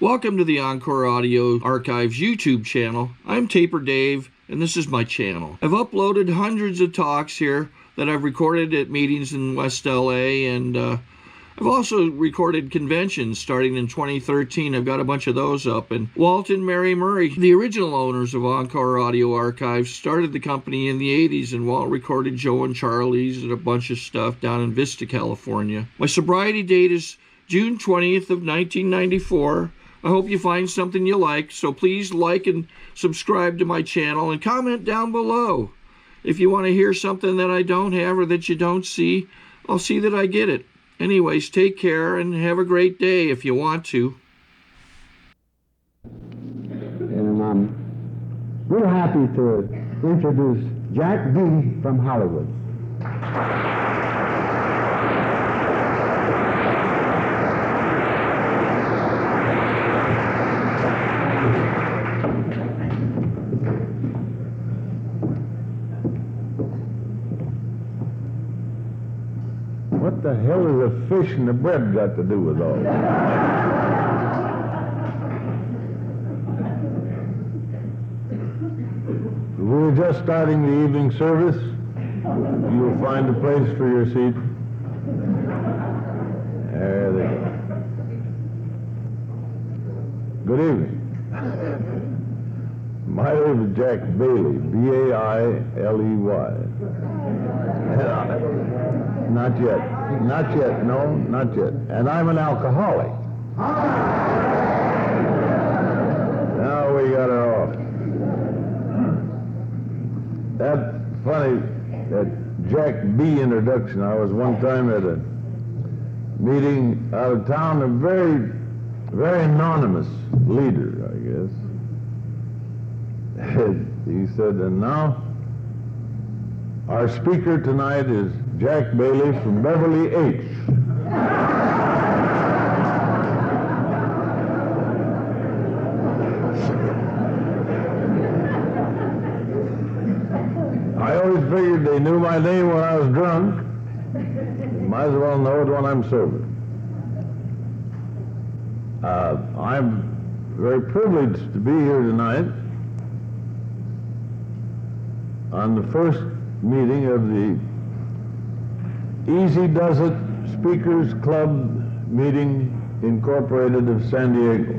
Welcome to the Encore Audio Archives YouTube channel. I'm Taper Dave, and this is my channel. I've uploaded hundreds of talks here that I've recorded at meetings in West LA, and I've also recorded conventions starting in 2013. I've got a bunch of those up. And Walt and Mary Murray, the original owners of Encore Audio Archives, started the company in the 80s, and Walt recorded Joe and Charlie's and a bunch of stuff down in Vista, California. My sobriety date is June 20th of 1994. I hope you find something you like, so please like and subscribe to my channel and comment down below. If you want to hear something that I don't have or that you don't see, I'll see that I get it. Anyways, take care and have a great day if you want to. And I'm real happy to introduce Jack B. from Hollywood. What the hell is the fish and the bread got to do with all that? We're just starting the evening service. You'll find a place for your seat. There they go. Good evening. My name is Jack Bailey, B-A-I-L-E-Y. Not yet. Not yet. No, not yet. And I'm an alcoholic. Now we got her off. That's funny, that Jack B introduction. I was one time at a meeting out of town, a very, very anonymous leader, I guess. He said, and now our speaker tonight is Jack Bailey from Beverly H. I always figured they knew my name when I was drunk. Might as well know it when I'm sober. I'm very privileged to be here tonight on the first meeting of the Easy Does It Speakers Club meeting incorporated of San Diego.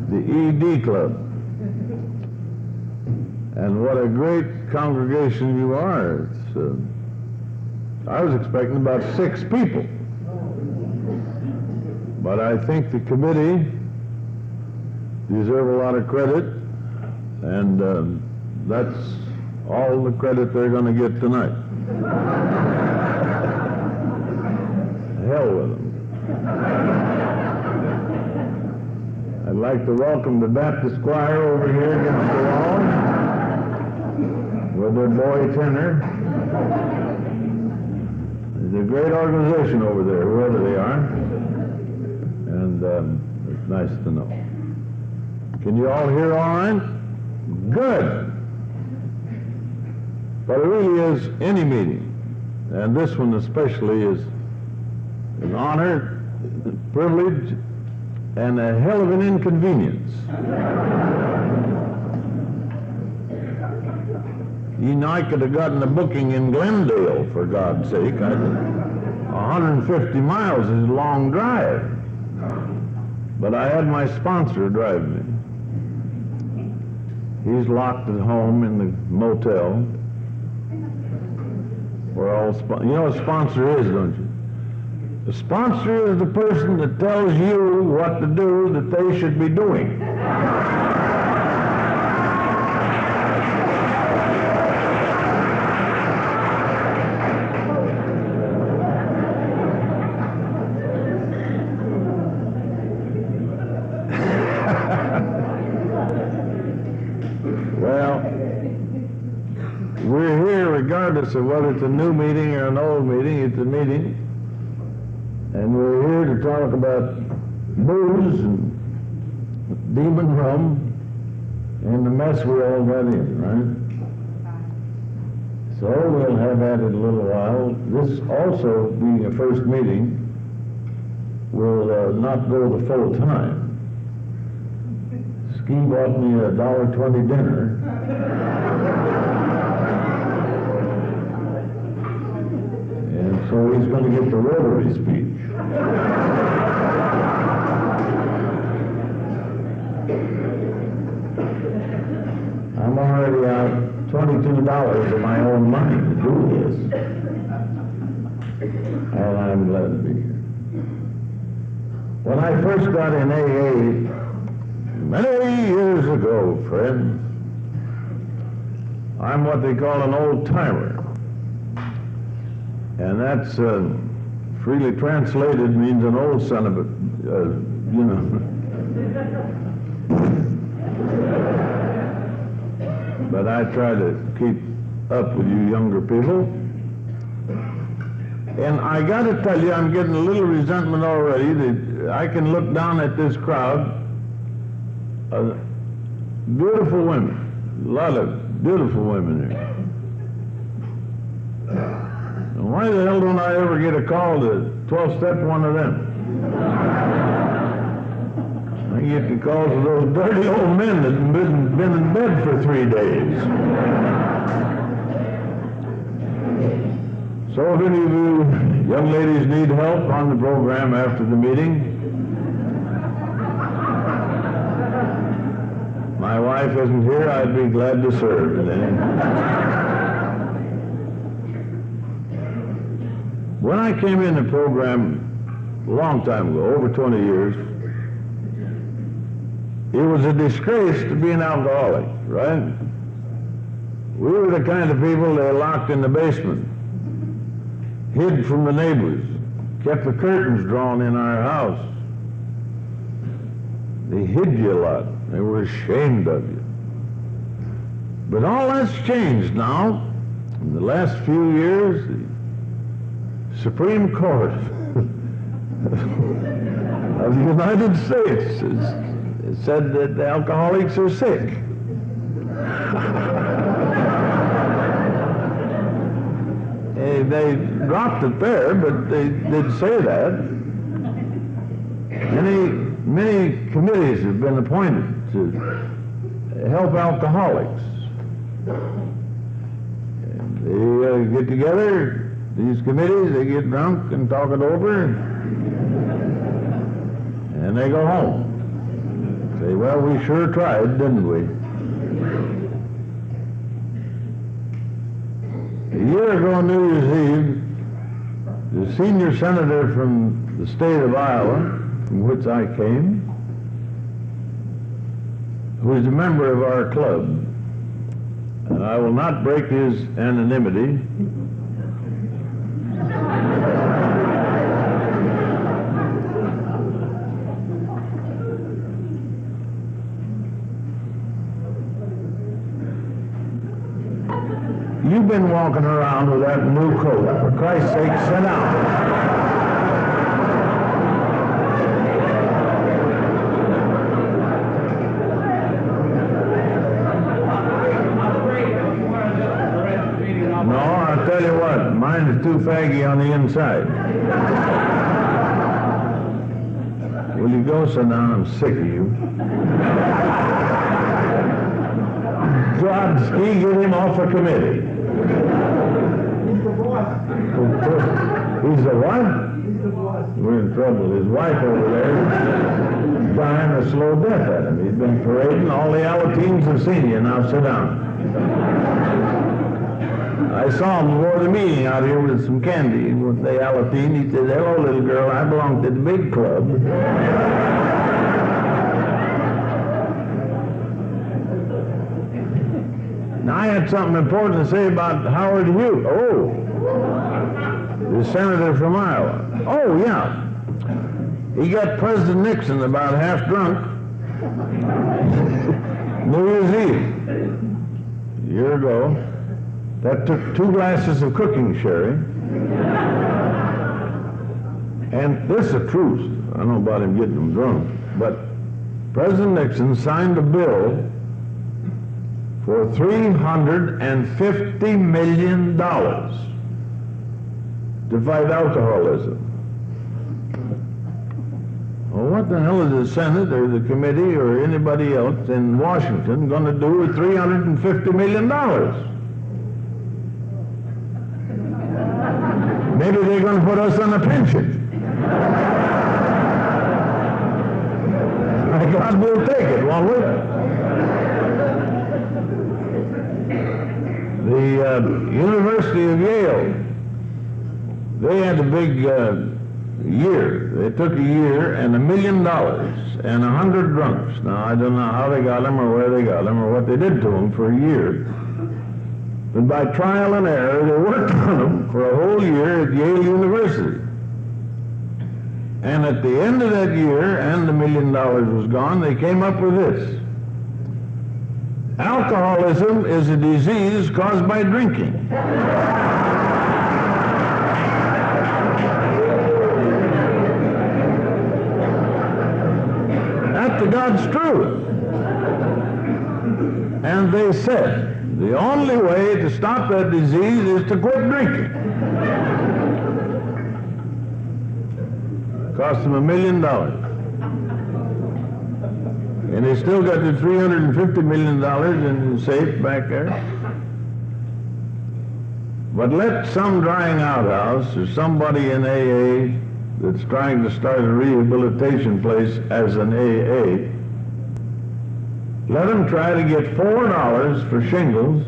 The ED Club. And what a great congregation you are. I was expecting about 6 people. But I think the committee deserve a lot of credit, and that's all the credit they're going to get tonight. Hell with them. I'd like to welcome the Baptist choir over here against the wall with their boy tenor. There's a great organization over there, whoever they are, and it's nice to know. Can you all hear all right? Good. But it really is any meeting, and this one especially is an honor, a privilege, and a hell of an inconvenience. You know, I could have gotten a booking in Glendale, for God's sake. 150 miles is a long drive. But I had my sponsor drive me. He's locked at home in the motel. We're all you know what a sponsor is, don't you? The sponsor is the person that tells you what to do that they should be doing. Regardless of whether it's a new meeting or an old meeting, it's a meeting. And we're here to talk about booze and demon rum and the mess we all got in, right? So we'll have at it a little while. This also being a first meeting, will not go the full time. Ski bought me a $1.20 dinner. And so he's going to get the Rotary speech. I'm already out $22 of my own money to do this. And I'm glad to be here. When I first got in AA, many years ago, friends, I'm what they call an old-timer. And that's, freely translated, means an old son of a, you know. But I try to keep up with you younger people. And I got to tell you, I'm getting a little resentment already that I can look down at this crowd of beautiful women, a lot of beautiful women here. And why the hell don't I ever get a call to 12-step one of them? I get the calls of those dirty old men that have been in bed for 3 days. So if any of you young ladies need help on the program after the meeting, my wife isn't here, I'd be glad to serve today. When I came in the program a long time ago, over 20 years, it was a disgrace to be an alcoholic, right? We were the kind of people they locked in the basement, hid from the neighbors, kept the curtains drawn in our house. They hid you a lot. They were ashamed of you. But all that's changed now. In the last few years, the Supreme Court of the United States has said that the alcoholics are sick. They dropped it there, but they did say that. Many committees have been appointed to help alcoholics. And they get together, these committees, they get drunk and talk it over, and they go home. Say, well, we sure tried, didn't we? A year ago on New Year's Eve, the senior senator from the state of Iowa, from which I came, who is a member of our club, and I will not break his anonymity, you've been walking around with that new coat. For Christ's sake, sit down. No, I'll tell you what, mine is too faggy on the inside. Will you go sit down? I'm sick of you. Brodsky, get him off a committee. He's the what? We're in trouble. His wife over there is dying a slow death at him. He's been parading. All the Alateens have seen you. Now sit down. I saw him before the meeting out here with some candy with the Alatine. He said, hello, little girl. I belong to the big club. Now, I had something important to say about Howard Hughes. Oh, the senator from Iowa. Oh, yeah. He got President Nixon about half drunk New Year's Eve a year ago. That took 2 glasses of cooking sherry. And this is the truth. I don't know about him getting them drunk, but President Nixon signed a bill for $350 million to fight alcoholism. what the hell is the Senate or the committee or anybody else in Washington going to do with $350 million? Maybe they're going to put us on a pension. My God, we'll take it, won't we? The University of Yale, they had a big year. They took a year and $1 million and 100 drunks. Now, I don't know how they got them or where they got them or what they did to them for a year. But by trial and error, they worked on them for a whole year at Yale University. And at the end of that year, and the $1 million was gone, they came up with this. Alcoholism is a disease caused by drinking. That's the God's truth. And they said, the only way to stop that disease is to quit drinking. Cost them $1 million. And they still got the $350 million in the safe back there. But let some drying out house or somebody in AA that's trying to start a rehabilitation place as an AA, let them try to get $4 for shingles,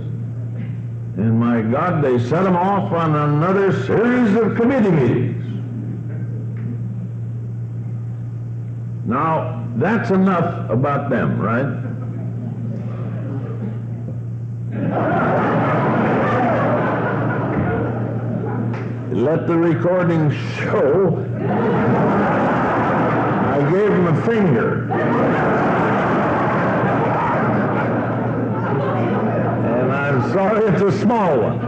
and my God, they set them off on another series of committee meetings. Now, that's enough about them, right? Let the recording show I gave him a finger. And I'm sorry it's a small one.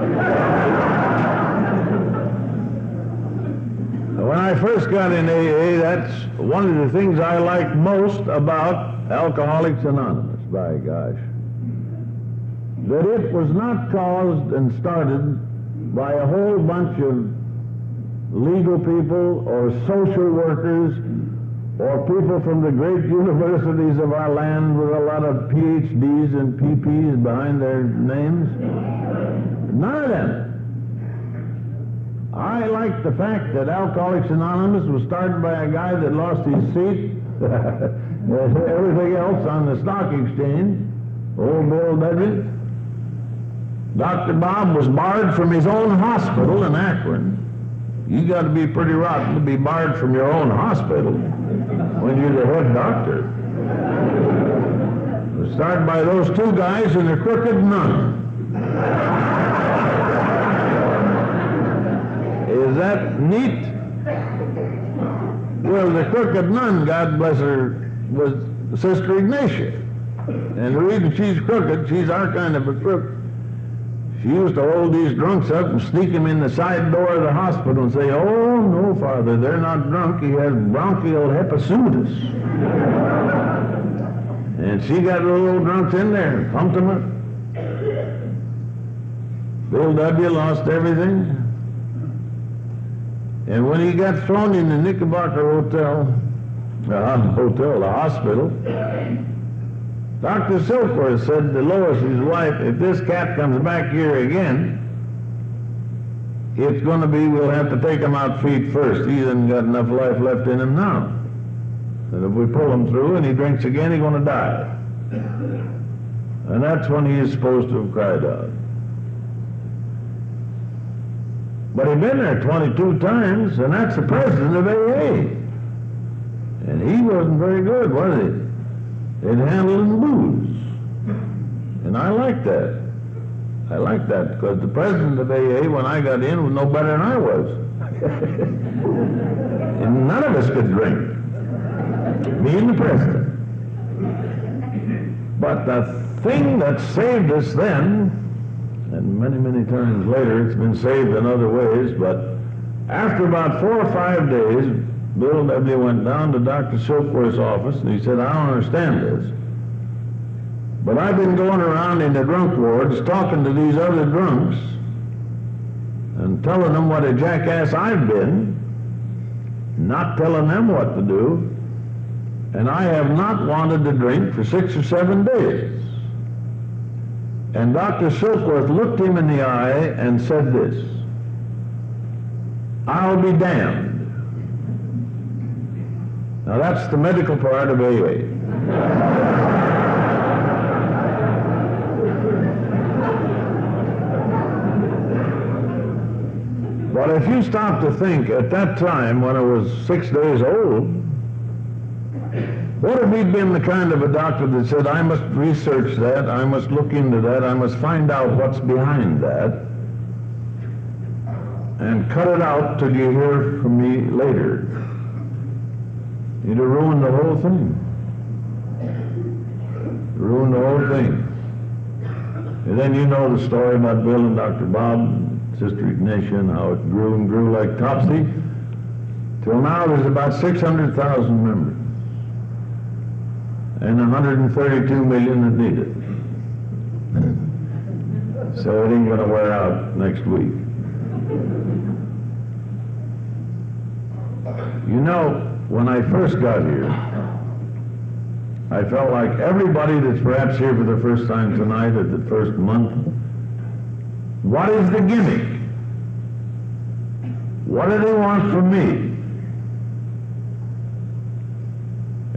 When I first got in AA, that's one of the things I liked most about Alcoholics Anonymous, by gosh. That it was not caused and started by a whole bunch of legal people or social workers or people from the great universities of our land with a lot of PhDs and PPs behind their names. None of them. I like the fact that Alcoholics Anonymous was started by a guy that lost his seat, everything else on the stock exchange, old Bill Dudley. Dr. Bob was barred from his own hospital in Akron. You got to be pretty rotten to be barred from your own hospital when you're the head doctor. It was started by those two guys and a crooked nun. Is that neat? Well, the crooked nun, God bless her, was Sister Ignatia. And the reason she's crooked, she's our kind of a crook. She used to hold these drunks up and sneak them in the side door of the hospital and say, "Oh, no, Father, they're not drunk. He has bronchial hepatitis." And she got the little drunks in there and pumped them up. Bill W. lost everything. And when he got thrown in the Knickerbocker the hospital, Dr. Silkworth said to Lois, his wife, if this cat comes back here again, it's going to be, we'll have to take him out feet first. He hasn't got enough life left in him now. And if we pull him through and he drinks again, he's going to die. And that's when he is supposed to have cried out. But he'd been there 22 times, and that's the president of AA. And he wasn't very good, was he? In handling booze. And I like that. I like that, because the president of AA, when I got in, was no better than I was. And none of us could drink. Me and the president. But the thing that saved us then, and many, many times later it's been saved in other ways, but after about 4 or 5 days, Bill W. went down to Dr. Silkworth's office and he said, "I don't understand this, but I've been going around in the drunk wards talking to these other drunks and telling them what a jackass I've been, not telling them what to do, And I have not wanted to drink for 6 or 7 days. And Dr. Silkworth looked him in the eye and said this, "I'll be damned." Now that's the medical part of AA. But if you stop to think, at that time when I was 6 days old, what if he'd been the kind of a doctor that said, "I must research that, I must look into that, I must find out what's behind that, and cut it out till you hear from me later"? He'd have ruined the whole thing. Ruined the whole thing. And then you know the story about Bill and Dr. Bob, Sister Ignatia, and how it grew and grew like topsy. Till now there's about 600,000 members. And 132 million that need it. So it ain't going to wear out next week. You know, when I first got here, I felt like everybody that's perhaps here for the first time tonight or the first month, what is the gimmick? What do they want from me?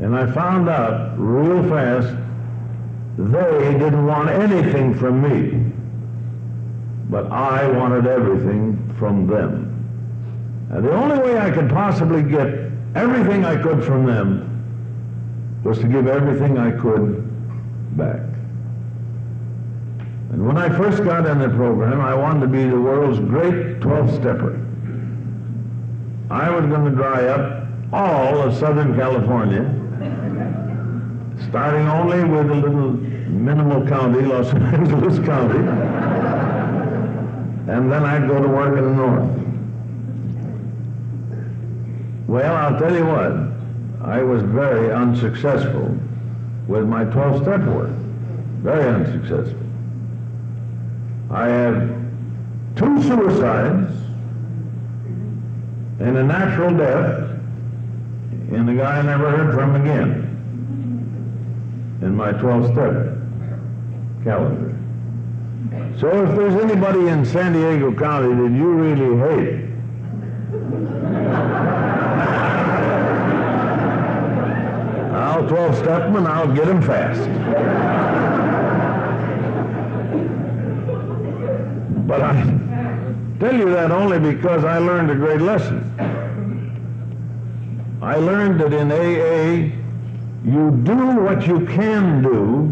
And I found out real fast they didn't want anything from me, but I wanted everything from them. And the only way I could possibly get everything I could from them was to give everything I could back. And when I first got in the program, I wanted to be the world's great 12-stepper. I was going to dry up all of Southern California, starting only with a little minimal county, Los Angeles County, and then I'd go to work in the north. Well, I'll tell you what, I was very unsuccessful with my 12-step work. Very unsuccessful. I had 2 suicides and a natural death in the guy I never heard from again in my 12-step calendar. So if there's anybody in San Diego County that you really hate, I'll 12-step them and I'll get them fast. But I tell you that only because I learned a great lesson. I learned that in AA, you do what you can do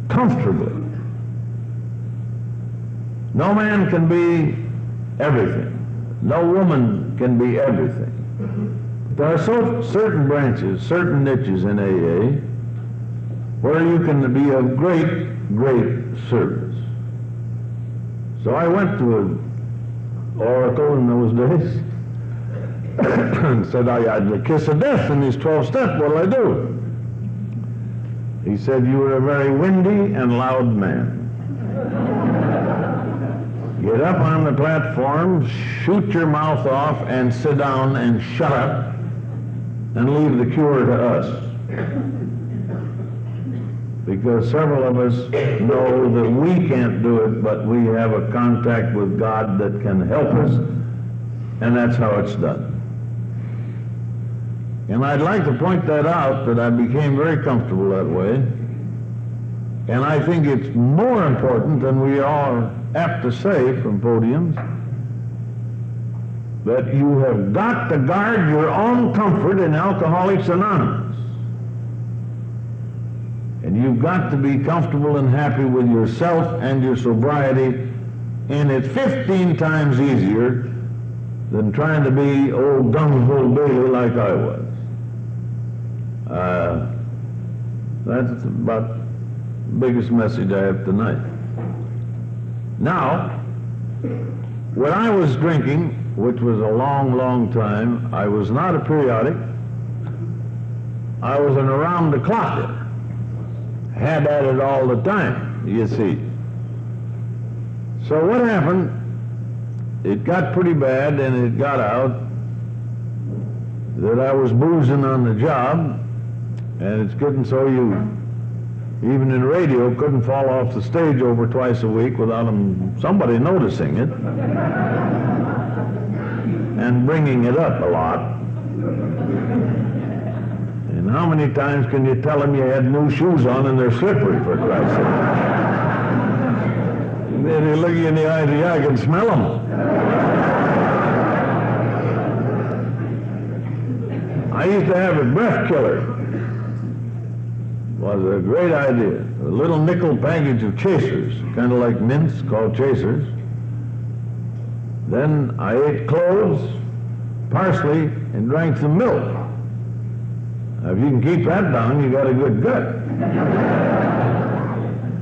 comfortably. No man can be everything. No woman can be everything. There are certain branches, certain niches in AA where you can be of great, great service. So I went to an oracle in those days and said, I'd the kiss of death in these 12-step, what'll I do? He said, you are a very windy and loud man. Get up on the platform, shoot your mouth off, and sit down and shut up, and leave the cure to us. Because several of us know that we can't do it, but we have a contact with God that can help us, and that's how it's done. And I'd like to point that out, that I became very comfortable that way. And I think it's more important than we are apt to say from podiums, that you have got to guard your own comfort in Alcoholics Anonymous. And you've got to be comfortable and happy with yourself and your sobriety, and it's 15 times easier than trying to be old gung-ho Bailey like I was. That's about the biggest message I have tonight. Now, when I was drinking, which was a long, long time, I was not a periodic. I was an around-the-clocker. Had at it all the time, you see. So what happened, it got pretty bad, and it got out that I was boozing on the job, And it's getting so you, even in radio, couldn't fall off the stage over twice a week without somebody noticing it and bringing it up a lot. And how many times can you tell them you had new shoes on and they're slippery, for Christ's sake? And then they look you in the eye and say, yeah, I can smell them. I used to have a breath killer. It was a great idea. A little nickel package of chasers, kind of like mints, called chasers. Then I ate cloves, parsley, and drank some milk. Now, if you can keep that down, you got a good gut.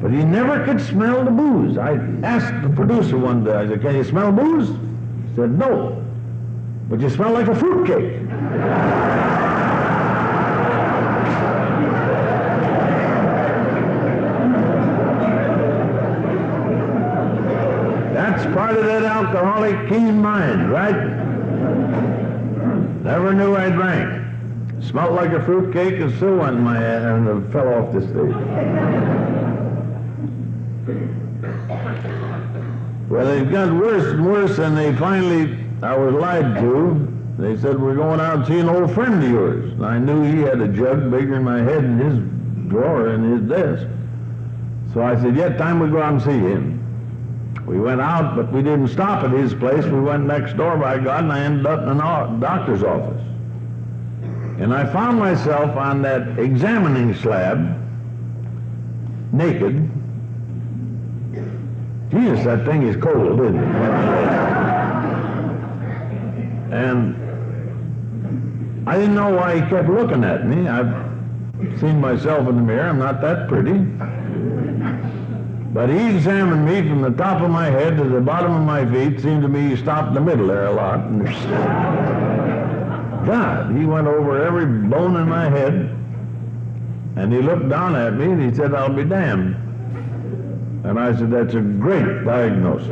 But he never could smell the booze. I asked the producer one day, I said, can you smell booze? He said, no. But you smell like a fruitcake. That's part of that alcoholic keen mind, right? Never knew I drank. Smelled like a fruitcake and still went in my head and fell off the stage. Well, it got worse and worse, and they finally, I was lied to. They said, we're going out and see an old friend of yours. And I knew he had a jug bigger than my head in his drawer in his desk. So I said, yeah, time we go out and see him. We went out, but we didn't stop at his place. We went next door, by God, and I ended up in a doctor's office. And I found myself on that examining slab, naked. Jesus, that thing is cold, isn't it? And I didn't know why he kept looking at me. I've seen myself in the mirror. I'm not that pretty. But he examined me from the top of my head to the bottom of my feet. Seemed to me he stopped in the middle there a lot. God, he went over every bone in my head, and he looked down at me and he said, I'll be damned. And I said, that's a great diagnosis.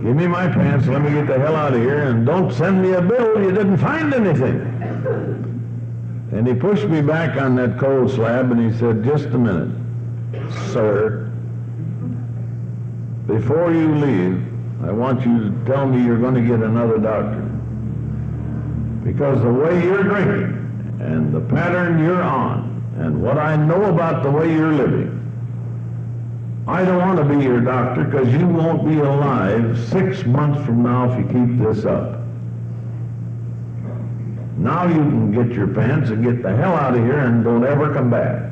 Give me my pants, let me get the hell out of here, and don't send me a bill, you didn't find anything. And he pushed me back on that cold slab and he said, just a minute, sir. Before you leave, I want you to tell me you're going to get another doctor. Because the way you're drinking and the pattern you're on and what I know about the way you're living, I don't want to be your doctor because you won't be alive 6 months from now if you keep this up. Now you can get your pants and get the hell out of here and don't ever come back.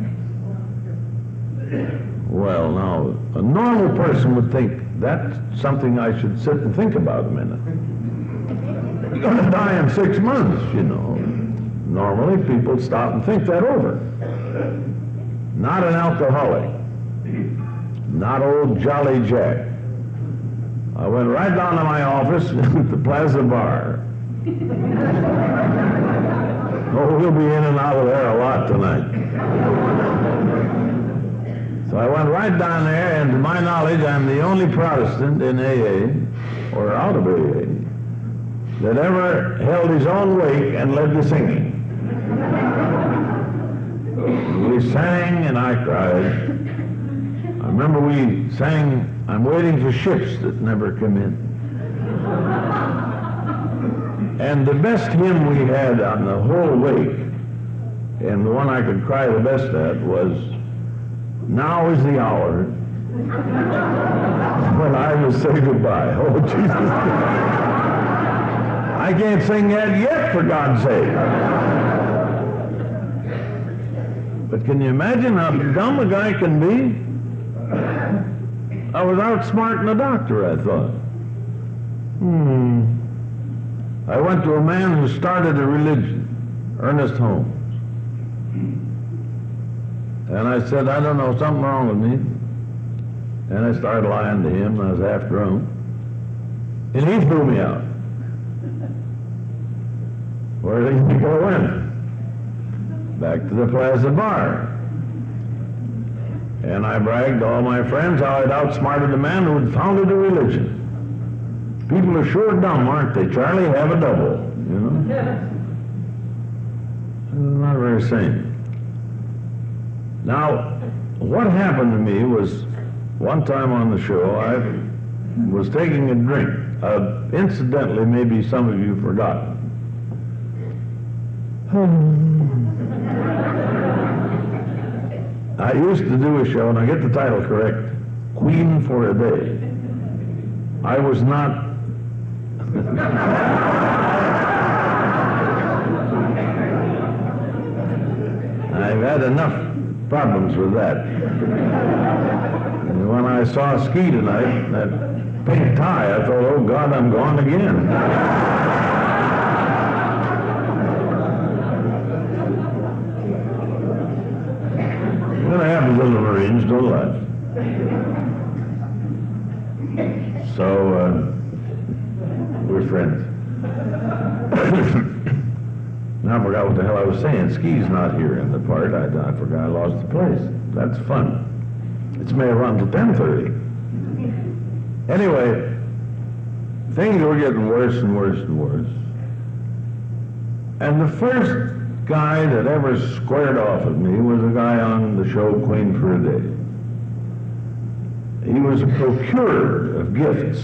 Well, now, a normal person would think that's something I should sit and think about a minute. You're going to die in 6 months, you know. Normally, people stop and think that over. Not an alcoholic. Not old Jolly Jack. I went right down to my office at the Plaza Bar. Oh, we'll be in and out of there a lot tonight. So I went right down there, and to my knowledge, I'm the only Protestant in AA, or out of AA, that ever held his own wake and led the singing. We sang and I cried. I remember we sang, I'm waiting for ships that never come in. And the best hymn we had on the whole wake, and the one I could cry the best at, was Now is the Hour When I Will Say Goodbye. Oh, Jesus. I can't sing that yet, for God's sake. But can you imagine how dumb a guy can be? I was outsmarting the doctor, I thought. I went to a man who started a religion, Ernest Holmes. And I said, I don't know, something wrong with me. And I started lying to him. I was half drunk. And he threw me out. Where did he think I went? Back to the Plaza Bar. And I bragged to all my friends how I'd outsmarted a man who had founded a religion. People are sure dumb, aren't they? Charlie, have a double, you know? Not very sane. Now, what happened to me was, one time on the show, I was taking a drink. Incidentally, maybe some of you forgot. I used to do a show, and I get the title correct, Queen for a Day. I was not... I've had enough problems with that. And when I saw Ski tonight, that pink tie, I thought, oh God, I'm gone again. That happens, little Marines, don't laugh. So, we're friends. Now I forgot what the hell I was saying. Ski's not here in the part. I forgot I lost the place. That's fun. It's may run till 10:30. Anyway, things were getting worse and worse and worse. And the first guy that ever squared off with me was a guy on the show Queen for a Day. He was a procurer of gifts.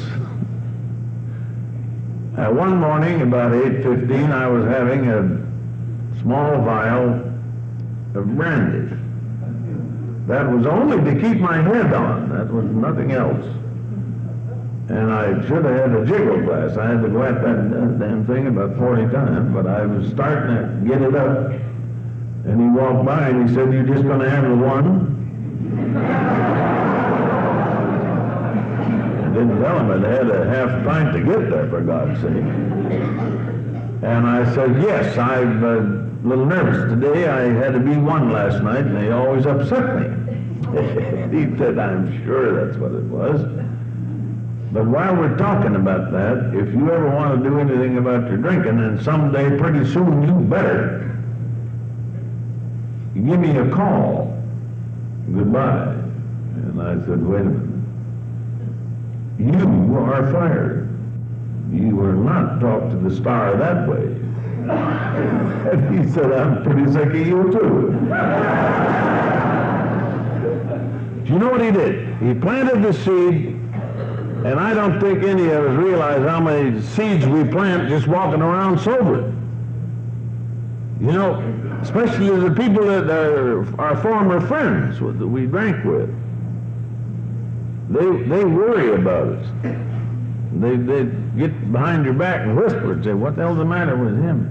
One morning, about 8:15, I was having a small vial of brandy. That was only to keep my head on. That was nothing else. And I should have had a jiggle glass. I had to go at that damn thing about 40 times, but I was starting to get it up. And he walked by and he said, "You just going to have the one?" I didn't tell him I'd had a half pint to get there, for God's sake. And I said, "Yes, I'm a little nervous today. I had to be one last night, and they always upset me." He said, "I'm sure that's what it was. But while we're talking about that, if you ever want to do anything about your drinking, and someday pretty soon you better, give me a call. Goodbye." And I said, "Wait a minute. You are fired. You were not talked to the star that way." And he said, "I'm pretty sick of you too." Do you know what he did? He planted the seed, and I don't think any of us realize how many seeds we plant just walking around sober. You know, especially the people that are our former friends that we drank with. They worry about us. They get behind your back and whisper and say, "What the hell's the matter with him?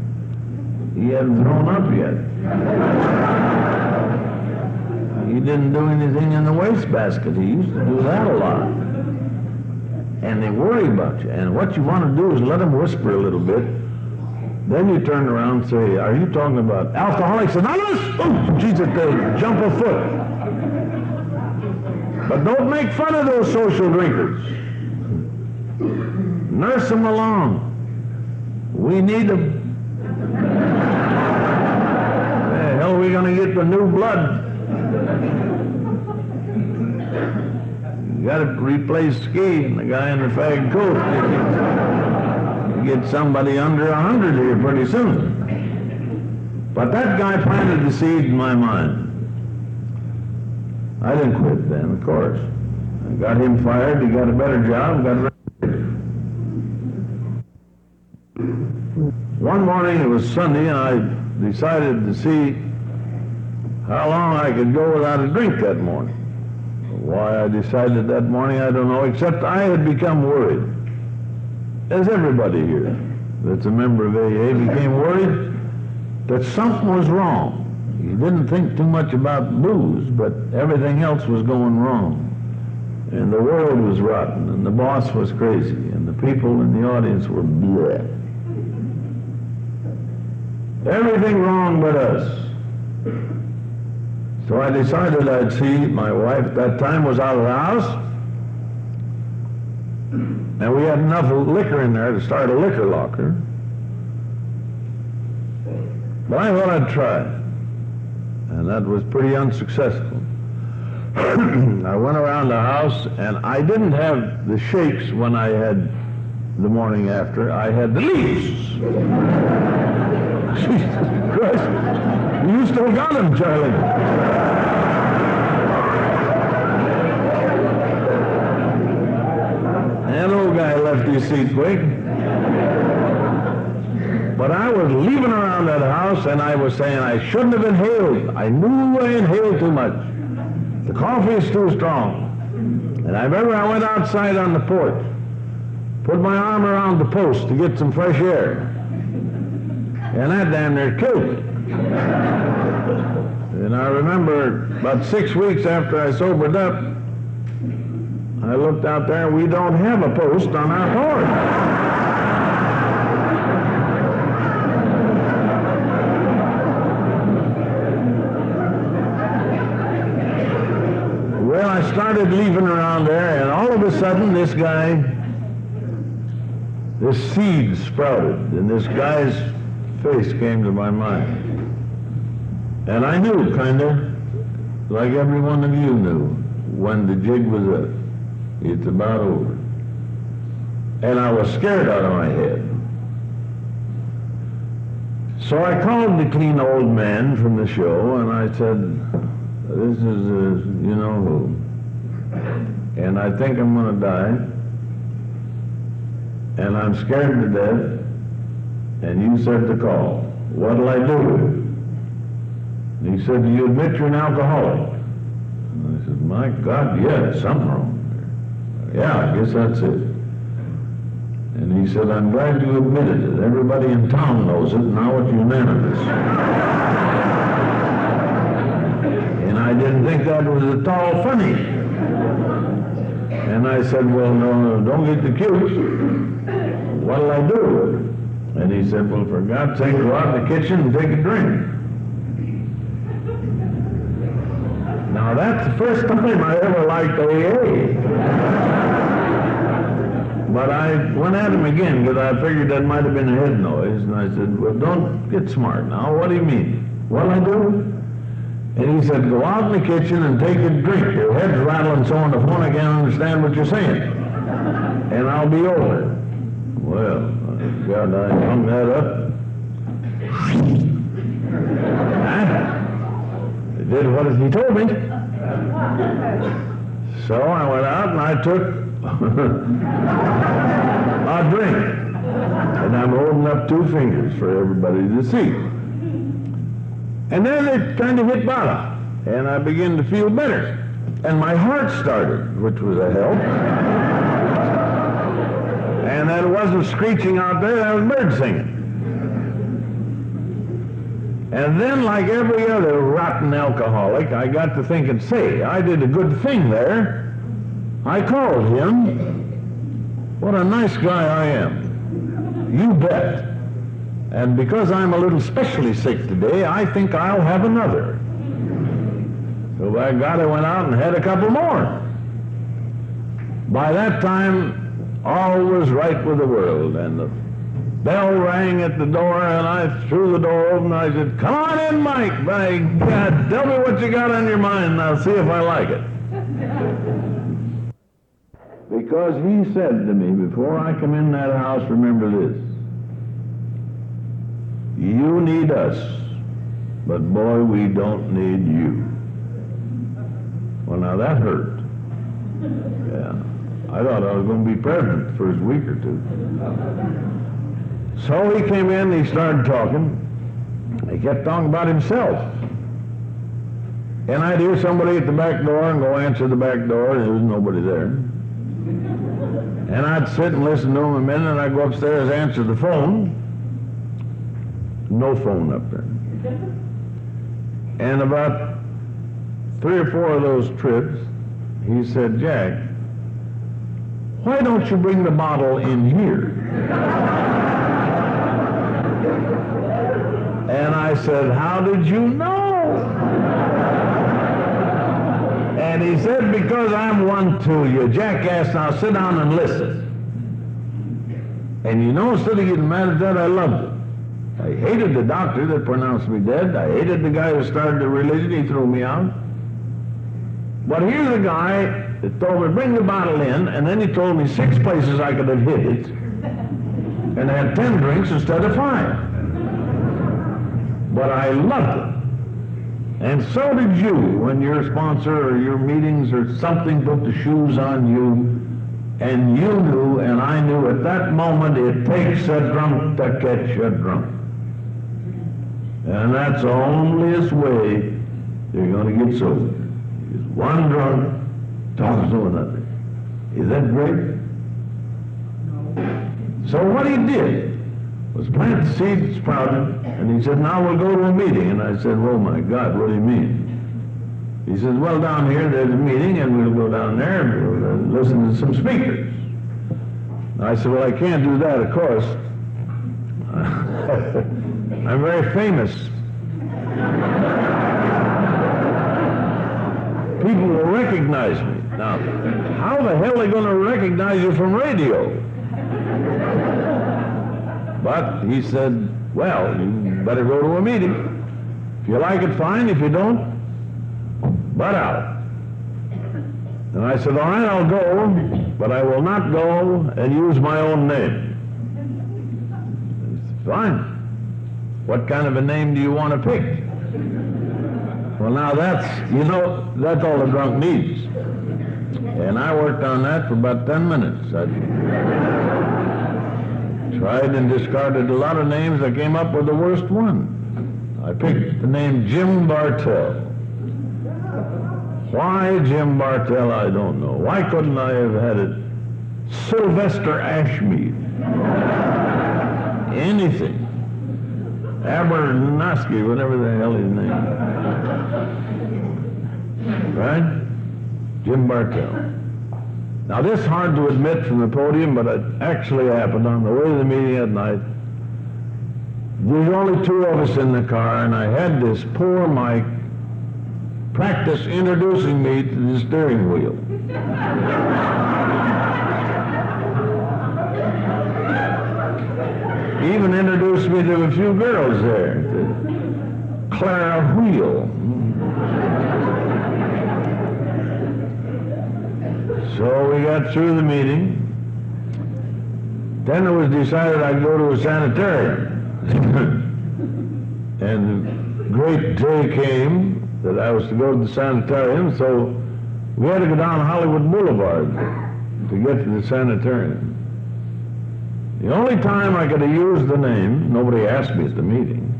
He hasn't thrown up yet. He didn't do anything in the wastebasket. He used to do that a lot." And they worry about you. And what you want to do is let them whisper a little bit. Then you turn around and say, "Are you talking about Alcoholics Anonymous?" Oh, Jesus, they jump a foot. But don't make fun of those social drinkers. Nurse them along. We need them. The hell are we going to get the new blood? You got to replace Ski and the guy in the fag coat. You get somebody under 100 here pretty soon. But that guy planted the seed in my mind. I didn't quit then, of course. I got him fired, he got a better job, got rid. One morning, it was Sunday, and I decided to see how long I could go without a drink that morning. Why I decided that morning, I don't know, except I had become worried. As everybody here that's a member of AA became worried that something was wrong. You didn't think too much about booze, but everything else was going wrong. And the world was rotten, and the boss was crazy, and the people in the audience were bleh. Everything wrong but us. So I decided I'd see. My wife at that time was out of the house, and we had enough liquor in there to start a liquor locker. But I thought I'd try. And that was pretty unsuccessful. I went around the house, and I didn't have the shakes when I had the morning after. I had the leaves. Jesus Christ. still got him, Charlie. That old guy left his seat quick. But I was leaving around that house, and I was saying I shouldn't have inhaled. I knew I inhaled too much. The coffee is too strong. And I remember I went outside on the porch, put my arm around the post to get some fresh air. And that damn near killed me. And I remember about 6 weeks after I sobered up, I looked out there and we don't have a post on our porch. Well, I started leaving around there, and all of a sudden this seed sprouted, and this guy's face came to my mind. And I knew, kinda, like every one of you knew, when the jig was up. It's about over. And I was scared out of my head. So I called the clean old man from the show, and I said, this is, you know who. And I think I'm going to die. And I'm scared to death. And you said to call. What'll I do? And he said, do you admit you're an alcoholic? And I said, my God, yeah, something wrong there. Yeah, I guess that's it. And he said, I'm glad you admitted it. Everybody in town knows it. Now it's unanimous. And I didn't think that was at all funny. And I said, well, no, don't get the cute. What'll I do? And he said, well, for God's sake, go out in the kitchen and take a drink. Now, that's the first time I ever liked AA. But I went at him again because I figured that might have been a head noise. And I said, well, don't get smart now. What do you mean? What'll I do? And he said, go out in the kitchen and take a drink. Your head's rattling so on the phone I can't understand what you're saying. And I'll be over. Well, God, I hung that up. He did what he told me. So I went out and I took a drink. And I'm holding up 2 fingers for everybody to see. And then it kind of hit bottom, and I began to feel better. And my heart started, which was a help. And that wasn't screeching out there, that was birds singing. And then, like every other rotten alcoholic, I got to thinking, say, I did a good thing there. I called him. What a nice guy I am. You bet. And because I'm a little specially sick today, I think I'll have another. So by God, I went out and had a couple more. By that time, all was right with the world, and the bell rang at the door, and I threw the door open, and I said, come on in, Mike. By God, tell me what you got on your mind, and I'll see if I like it. Because he said to me, before I come in that house, remember this. You need us, but boy, we don't need you. Well, now that hurt. Yeah. I thought I was going to be president the first week or 2. So he came in and he started talking. He kept talking about himself. And I'd hear somebody at the back door and go answer the back door, and there was nobody there. And I'd sit and listen to him a minute, and I'd go upstairs and answer the phone. No phone up there. And about 3 or 4 of those trips, he said, Jack, why don't you bring the bottle in here? And I said, how did you know? And he said, because I'm one to you, jackass, now sit down and listen. And you know, instead of getting mad at that, I loved it. I hated the doctor that pronounced me dead. I hated the guy who started the religion. He threw me out. But here's a guy that told me, bring the bottle in, and then he told me 6 places I could have hid it, and I had 10 drinks instead of 5. But I loved it. And so did you when your sponsor or your meetings or something put the shoes on you, and you knew and I knew at that moment it takes a drunk to catch a drunk. And that's the onlyest way you're going to get sober. Is one drunk talks to another. Is that great? So what he did was plant the seed that sprouted, and he said, now we'll go to a meeting. And I said, oh my God, what do you mean? He says, well, down here there's a meeting, and we'll go down there and we'll listen to some speakers. And I said, well, I can't do that, of course. I'm very famous. People will recognize me. Now, how the hell are they going to recognize you from radio? But he said, well, you better go to a meeting. If you like it, fine. If you don't, butt out. And I said, all right, I'll go, but I will not go and use my own name. He said, fine. What kind of a name do you want to pick? Well, now that's, you know, that's all a drunk needs. And I worked on that for about 10 minutes. I tried and discarded a lot of names. I came up with the worst one. I picked the name Jim Bartell. Why Jim Bartell, I don't know. Why couldn't I have had it Sylvester Ashmead? Anything. Abernathy, whatever the hell his name is. Right? Jim Bartell. Now this is hard to admit from the podium, but it actually happened on the way to the meeting at night. There's only two of us in the car, and I had this poor Mike practice introducing me to the steering wheel. He even introduced me to a few girls there. Clara Wheel. So we got through the meeting. Then it was decided I'd go to a sanitarium. And the great day came that I was to go to the sanitarium, so we had to go down Hollywood Boulevard to get to the sanitarium. The only time I could have used the name, nobody asked me at the meeting,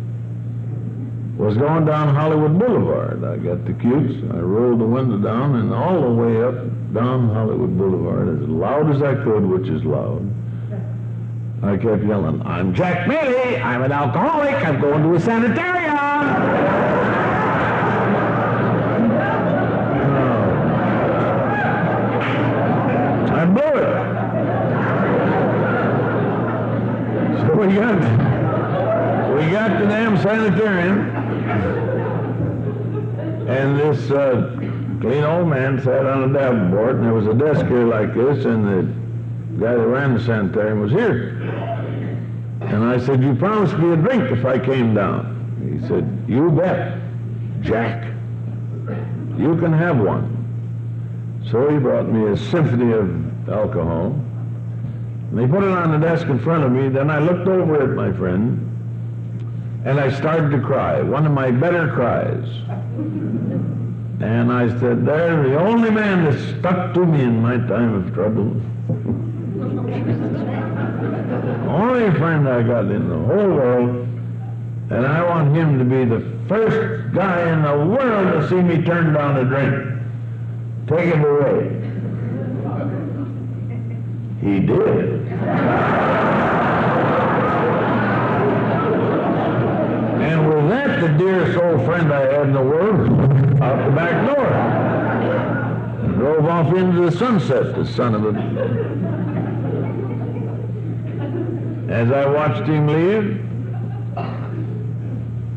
was going down Hollywood Boulevard. I got the cutes, I rolled the window down, and all the way up down Hollywood Boulevard, as loud as I could, which is loud, I kept yelling, I'm Jack Mealy, I'm an alcoholic, I'm going to a sanitarium! I blew it. So we got to the damn sanitarium, and this clean old man sat on a davenport, and there was a desk here like this, and the guy that ran the sanitarium was here. And I said, you promised me a drink if I came down. He said, you bet, Jack. You can have one. So he brought me a symphony of alcohol, and he put it on the desk in front of me. Then I looked over at my friend, and I started to cry, one of my better cries. And I said, they're the only man that stuck to me in my time of trouble. Only friend I got in the whole world, and I want him to be the first guy in the world to see me turn down a drink. Take it away. He did. And with that, the dearest old friend I had in the world, out the back door. And drove off into the sunset, the son of a... As I watched him leave,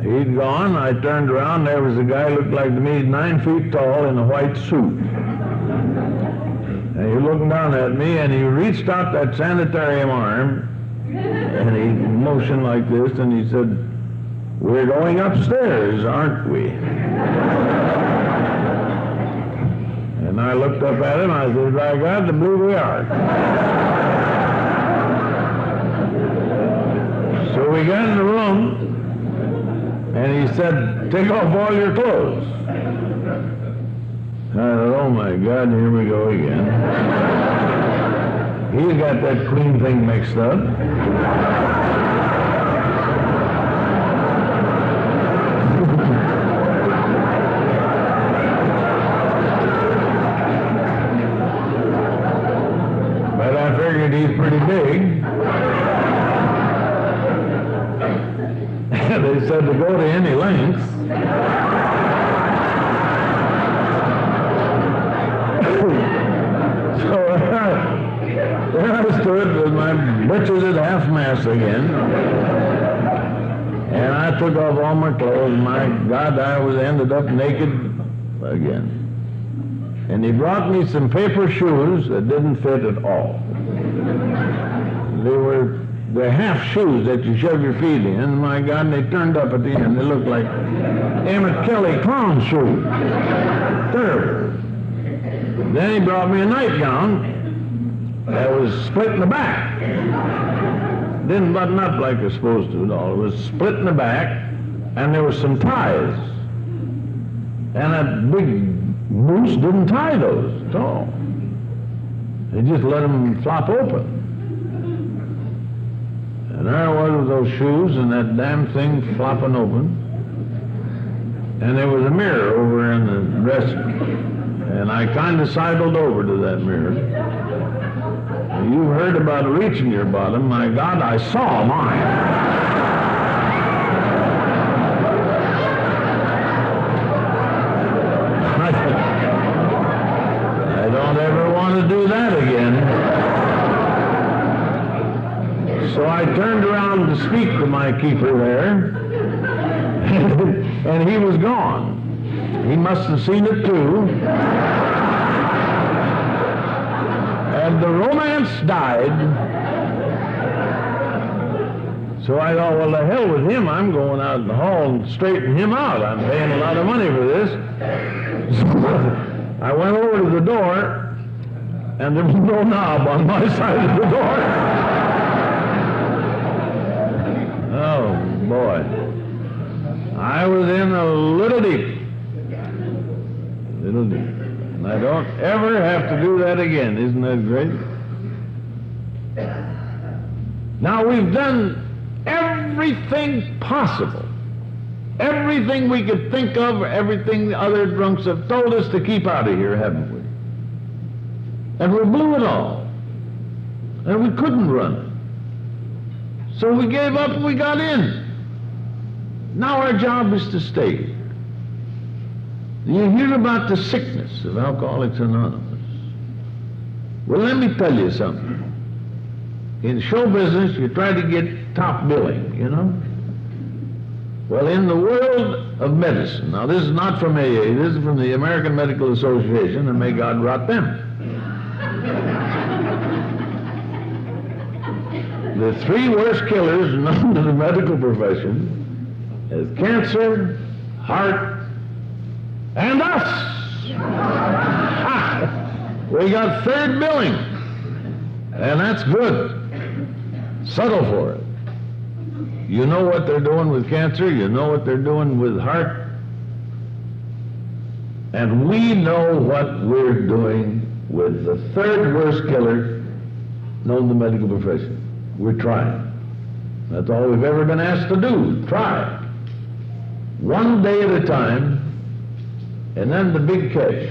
he'd gone. I turned around. There was a guy who looked like to me 9 feet tall in a white suit. And he looked down at me, and he reached out that sanitarium arm, and he motioned like this, and he said, we're going upstairs, aren't we? And I looked up at him. I said, by God, I believe we are. So we got in the room, And he said, take off all your clothes. I thought, oh my God, here we go again. He's got that clean thing mixed up. But I figured he's pretty big. They said to go to any lengths. So there I stood with my britches at half-mast again. And I took off all my clothes. My God, ended up naked again. And he brought me some paper shoes that didn't fit at all. They're half shoes that you shove your feet in. And my God, and they turned up at the end. They looked like Emmett Kelly clown shoes. Terrible. Then he brought me a nightgown that was split in the back. Didn't button up like it's supposed to at all. It was split in the back, and there were some ties. And that big moose didn't tie those at all. He just let them flop open. And there I was with those shoes and that damn thing flopping open. And there was a mirror over in the dresser. And I kind of sidled over to that mirror. And you heard about reaching your bottom. My God, I saw mine. I don't ever want to do that again. So I turned around to speak to my keeper there, and he was gone. He must have seen it too. And the romance died. So I thought, well, the hell with him. I'm going out in the hall and straighten him out. I'm paying a lot of money for this. So I went over to the door, and there was no knob on my side of the door. Oh, boy. I was in a little deep. Little deep. And I don't ever have to do that again. Isn't that great? Now, we've done everything possible. Everything we could think of, everything the other drunks have told us to keep out of here, haven't we? And we blew it all. And we couldn't run it. So we gave up and we got in. Now our job is to stay here. You hear about the sickness of Alcoholics Anonymous. Well, let me tell you something. In show business, you try to get top billing, you know? Well, in the world of medicine, now this is not from AA, this is from the American Medical Association, and may God rot them. The three worst killers known to the medical profession is cancer, heart, and us. We got third billing, and that's good. Settle for it. You know what they're doing with cancer, you know what they're doing with heart, and we know what we're doing with the third worst killer known to the medical profession. We're trying. That's all we've ever been asked to do, try. One day at a time, and then the big catch.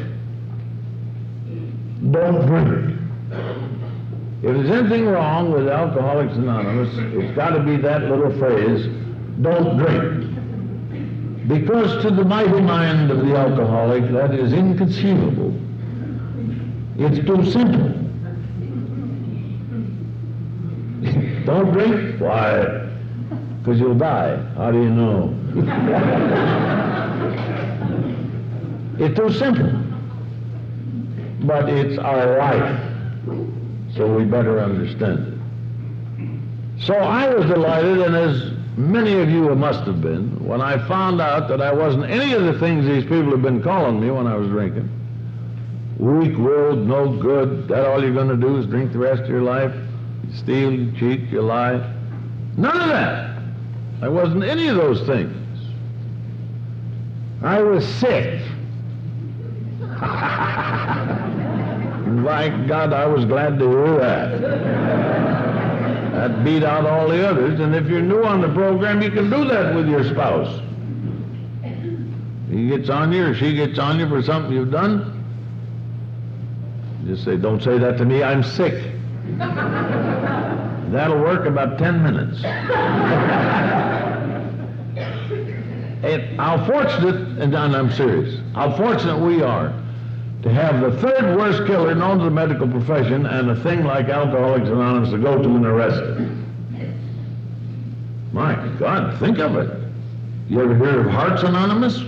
Don't drink. If there's anything wrong with Alcoholics Anonymous, it's got to be that little phrase, don't drink. Because to the mighty mind of the alcoholic, that is inconceivable. It's too simple. Don't drink? Why? Because you'll die. How do you know? It's too simple. But it's our life. So we better understand it. So I was delighted, and as many of you must have been, when I found out that I wasn't any of the things these people have been calling me when I was drinking. Weak-willed, no good, that all you're going to do is drink the rest of your life? You steal, you cheat, you lie. None of that. I wasn't any of those things. I was sick. By God, I was glad to hear that. That beat out all the others, and if you're new on the program, you can do that with your spouse. He gets on you or she gets on you for something you've done, just say, don't say that to me, I'm sick. That'll work about 10 minutes. How fortunate, and I'm serious, how fortunate we are to have the third worst killer known to the medical profession and a thing like Alcoholics Anonymous to go to and arrest it. My God, think of it. You ever hear of Hearts Anonymous?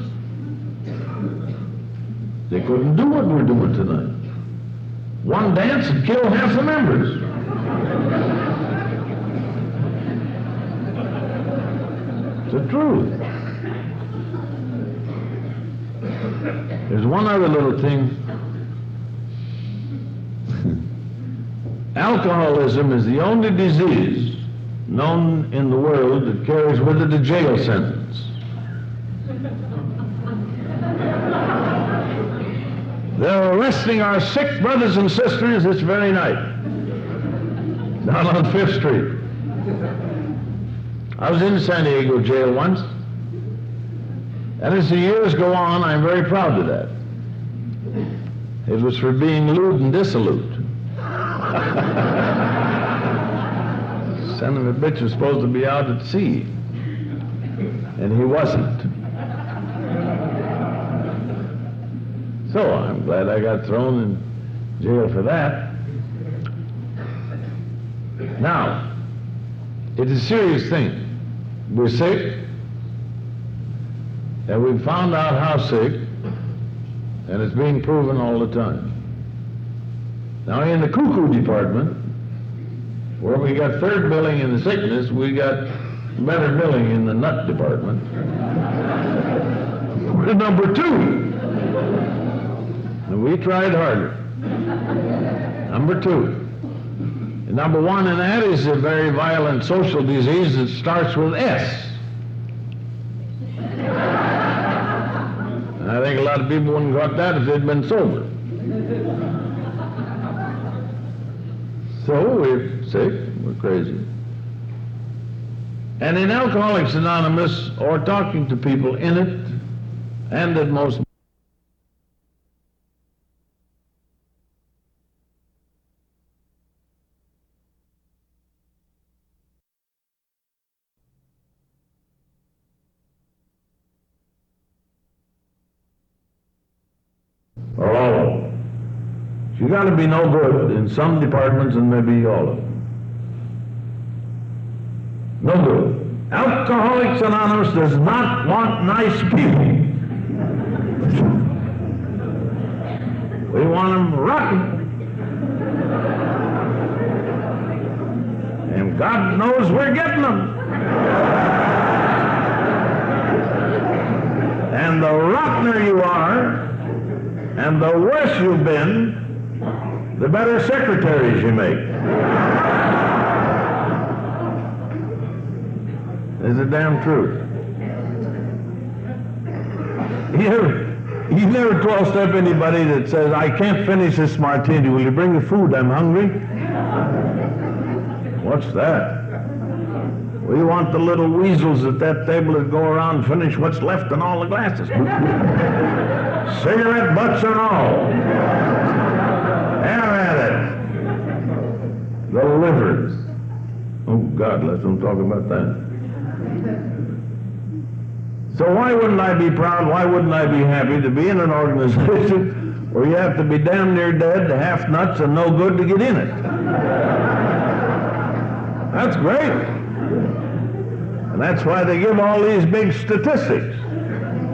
They couldn't do what we're doing tonight. One dance and kill half the members. It's the truth. There's one other little thing. Alcoholism is the only disease known in the world that carries with it a jail sentence. They're arresting our sick brothers and sisters this very night, down on 5th Street. I was in San Diego jail once, and as the years go on, I'm very proud of that. It was for being lewd and dissolute. Son of a bitch was supposed to be out at sea, and he wasn't. So I'm glad I got thrown in jail for that. Now, it's a serious thing. We're sick, and we've found out how sick, and it's being proven all the time. Now, in the cuckoo department, where we got third billing in the sickness, we got better billing in the nut department. We're number 2. And we tried harder. Number 2. And number 1 in that is a very violent social disease that starts with S. And I think a lot of people wouldn't have got that if they'd been sober. So we're sick, we're crazy. And in Alcoholics Anonymous, or talking to people in it, and at most or all of them. You got to be no good in some departments and maybe all of them. No good. Alcoholics Anonymous does not want nice people. We want them rotten. And God knows we're getting them. And the rottener you are, and the worse you've been, the better secretaries you make. It's the damn truth. You never 12-step anybody that says, I can't finish this martini. Will you bring the food? I'm hungry. What's that? We want the little weasels at that table that go around and finish what's left in all the glasses. Cigarette butts and all. Have at it. The livers. Oh, God, let's don't talk about that. So why wouldn't I be proud, why wouldn't I be happy to be in an organization where you have to be damn near dead, half nuts, and no good to get in it? That's great. And that's why they give all these big statistics.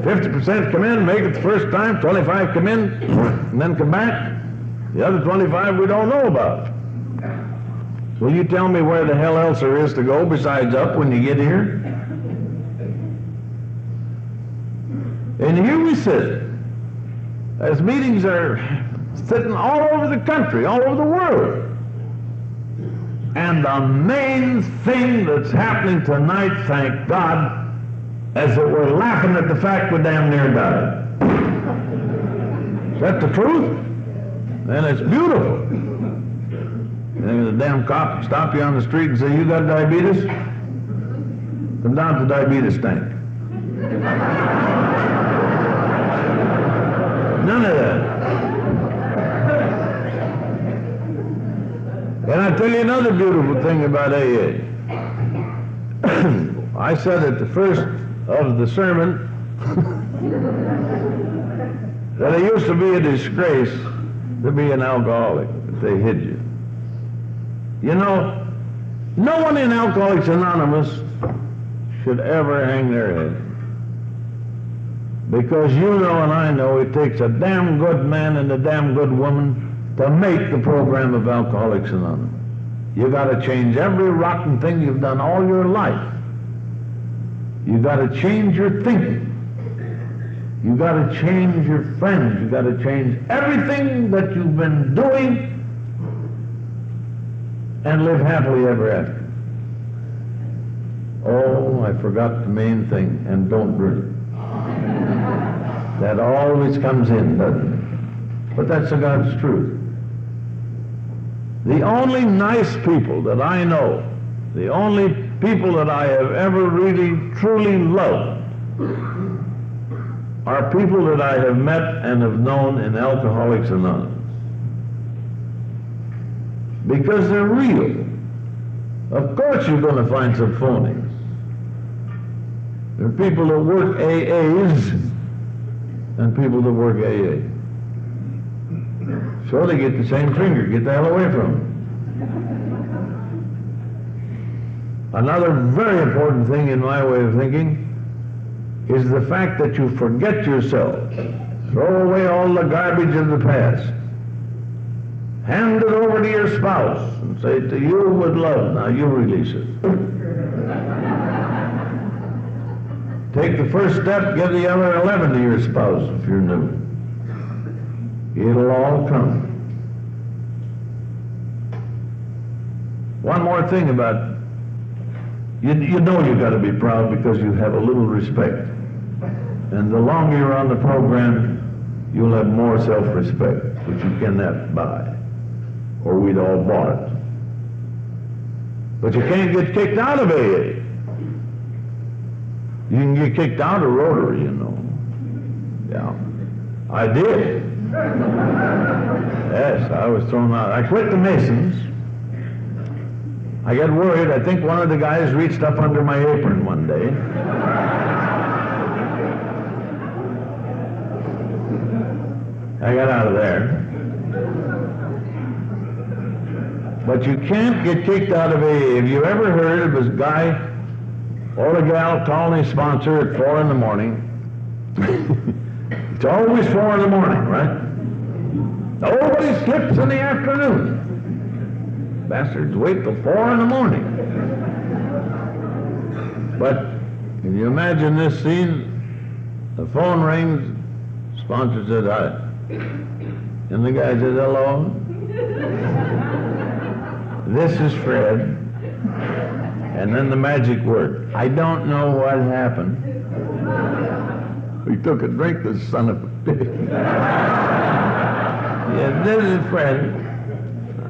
50% come in, make it the first time, 25 come in, and then come back. The other 25 we don't know about. Will you tell me where the hell else there is to go besides up when you get here? And here we sit, as meetings are sitting all over the country, all over the world. And the main thing that's happening tonight, thank God, as it were laughing at the fact we damn near died. Is that the truth? And it's beautiful. And the damn cop stop you on the street and say, you got diabetes? Come down to the diabetes tank. None of that. And I tell you another beautiful thing about AA. I said at the first of the sermon that it used to be a disgrace to be an alcoholic, that they hid you. You know, no one in Alcoholics Anonymous should ever hang their head. Because you know and I know it takes a damn good man and a damn good woman to make the program of Alcoholics Anonymous. You got to change every rotten thing you've done all your life. You got to change your thinking. You got to change your friends. You got to change everything that you've been doing and live happily ever after. Oh, I forgot the main thing, and don't drink. That always comes in, doesn't it? But that's the God's truth. The only nice people that I know, the only people that I have ever really, truly loved, are people that I have met and have known in Alcoholics Anonymous. Because they're real. Of course you're going to find some phonies. There are people that work AAs and people that work AA. So they get the same finger. Get the hell away from them. Another very important thing in my way of thinking is the fact that you forget yourself. Throw away all the garbage of the past. Hand it over to your spouse and say, to you with love, now you release it. Take the first step, give the other 11 to your spouse if you're new. It'll all come. One more thing about, you know you've got to be proud because you have a little respect. And the longer you're on the program, you'll have more self-respect, which you cannot buy, or we'd all bought it. But you can't get kicked out of AA. You can get kicked out of Rotary, you know. Yeah, I did. Yes, I was thrown out. I quit the Masons. I got worried. I think one of the guys reached up under my apron one day. I got out of there. But you can't get kicked out of AA. Have you ever heard of this guy or a gal calling his sponsor at 4 in the morning? It's always 4 in the morning, right? Nobody slips in the afternoon. Bastards wait till 4 in the morning. But can you imagine this scene? The phone rings, sponsor said hi. And the guy says, hello. This is Fred. And then the magic word. I don't know what happened. We took a drink, this son of a bitch. Yeah, this is Fred.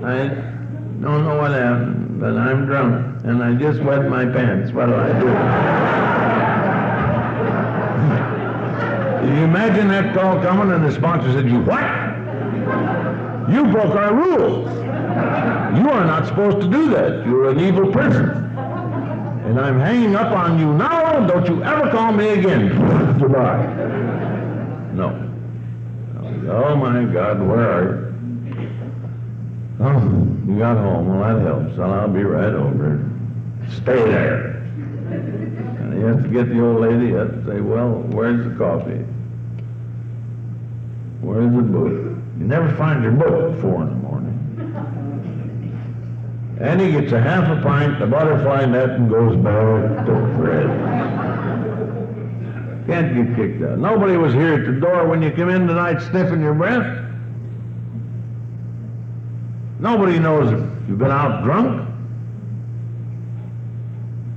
I don't know what happened, but I'm drunk, and I just wet my pants. What do I do? Can you imagine that call coming, and the sponsor said, you what? You broke our rules. You are not supposed to do that. You're an evil person. And I'm hanging up on you now. Don't you ever call me again. Goodbye. No. Oh, my God, where are you? Oh, you got home. Well, that helps. Well, I'll be right over. Stay there. And you have to get the old lady. You have to say, well, where's the coffee? Where's the book? You never find your book at 4 in the morning. And he gets a half a pint, the butterfly net, and goes back to Fred. Can't get kicked out. Nobody was here at the door when you come in tonight sniffing your breath. Nobody knows if you've been out drunk.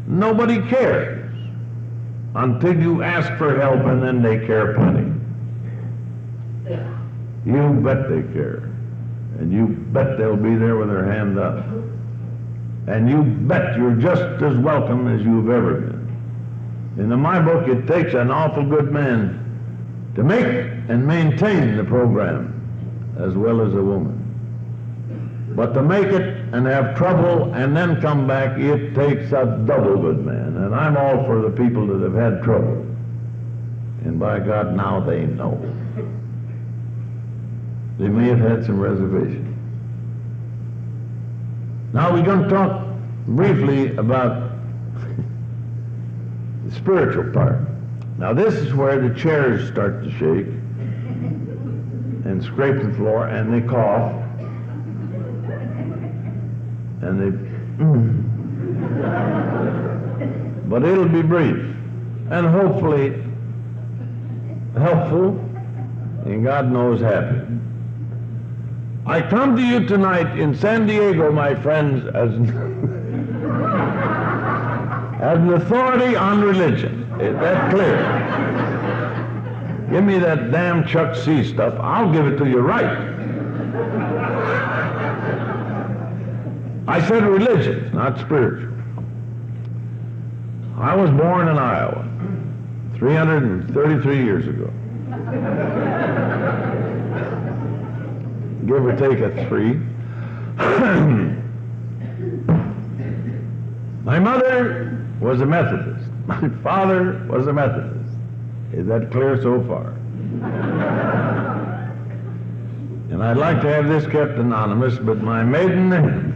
Nobody cares. until you ask for help, and then they care plenty. You bet they care. And you bet they'll be there with their hand up. And you bet you're just as welcome as you've ever been. And in my book, it takes an awful good man to make and maintain the program, as well as a woman. But to make it and have trouble and then come back, it takes a double good man. And I'm all for the people that have had trouble. And by God, now they know. They may have had some reservation. Now we're going to talk briefly about the spiritual part. Now this is where the chairs start to shake and scrape the floor, and they cough, and they but it'll be brief and hopefully helpful, and God knows happy. I come to you tonight in San Diego, my friends, as an authority on religion. Is that clear? Give me that damn Chuck C stuff. I'll give it to you right. I said religion, not spiritual. I was born in Iowa 333 years ago. Give or take a 3. My mother was a Methodist. My father was a Methodist. Is that clear so far? And I'd like to have this kept anonymous, but my maiden name,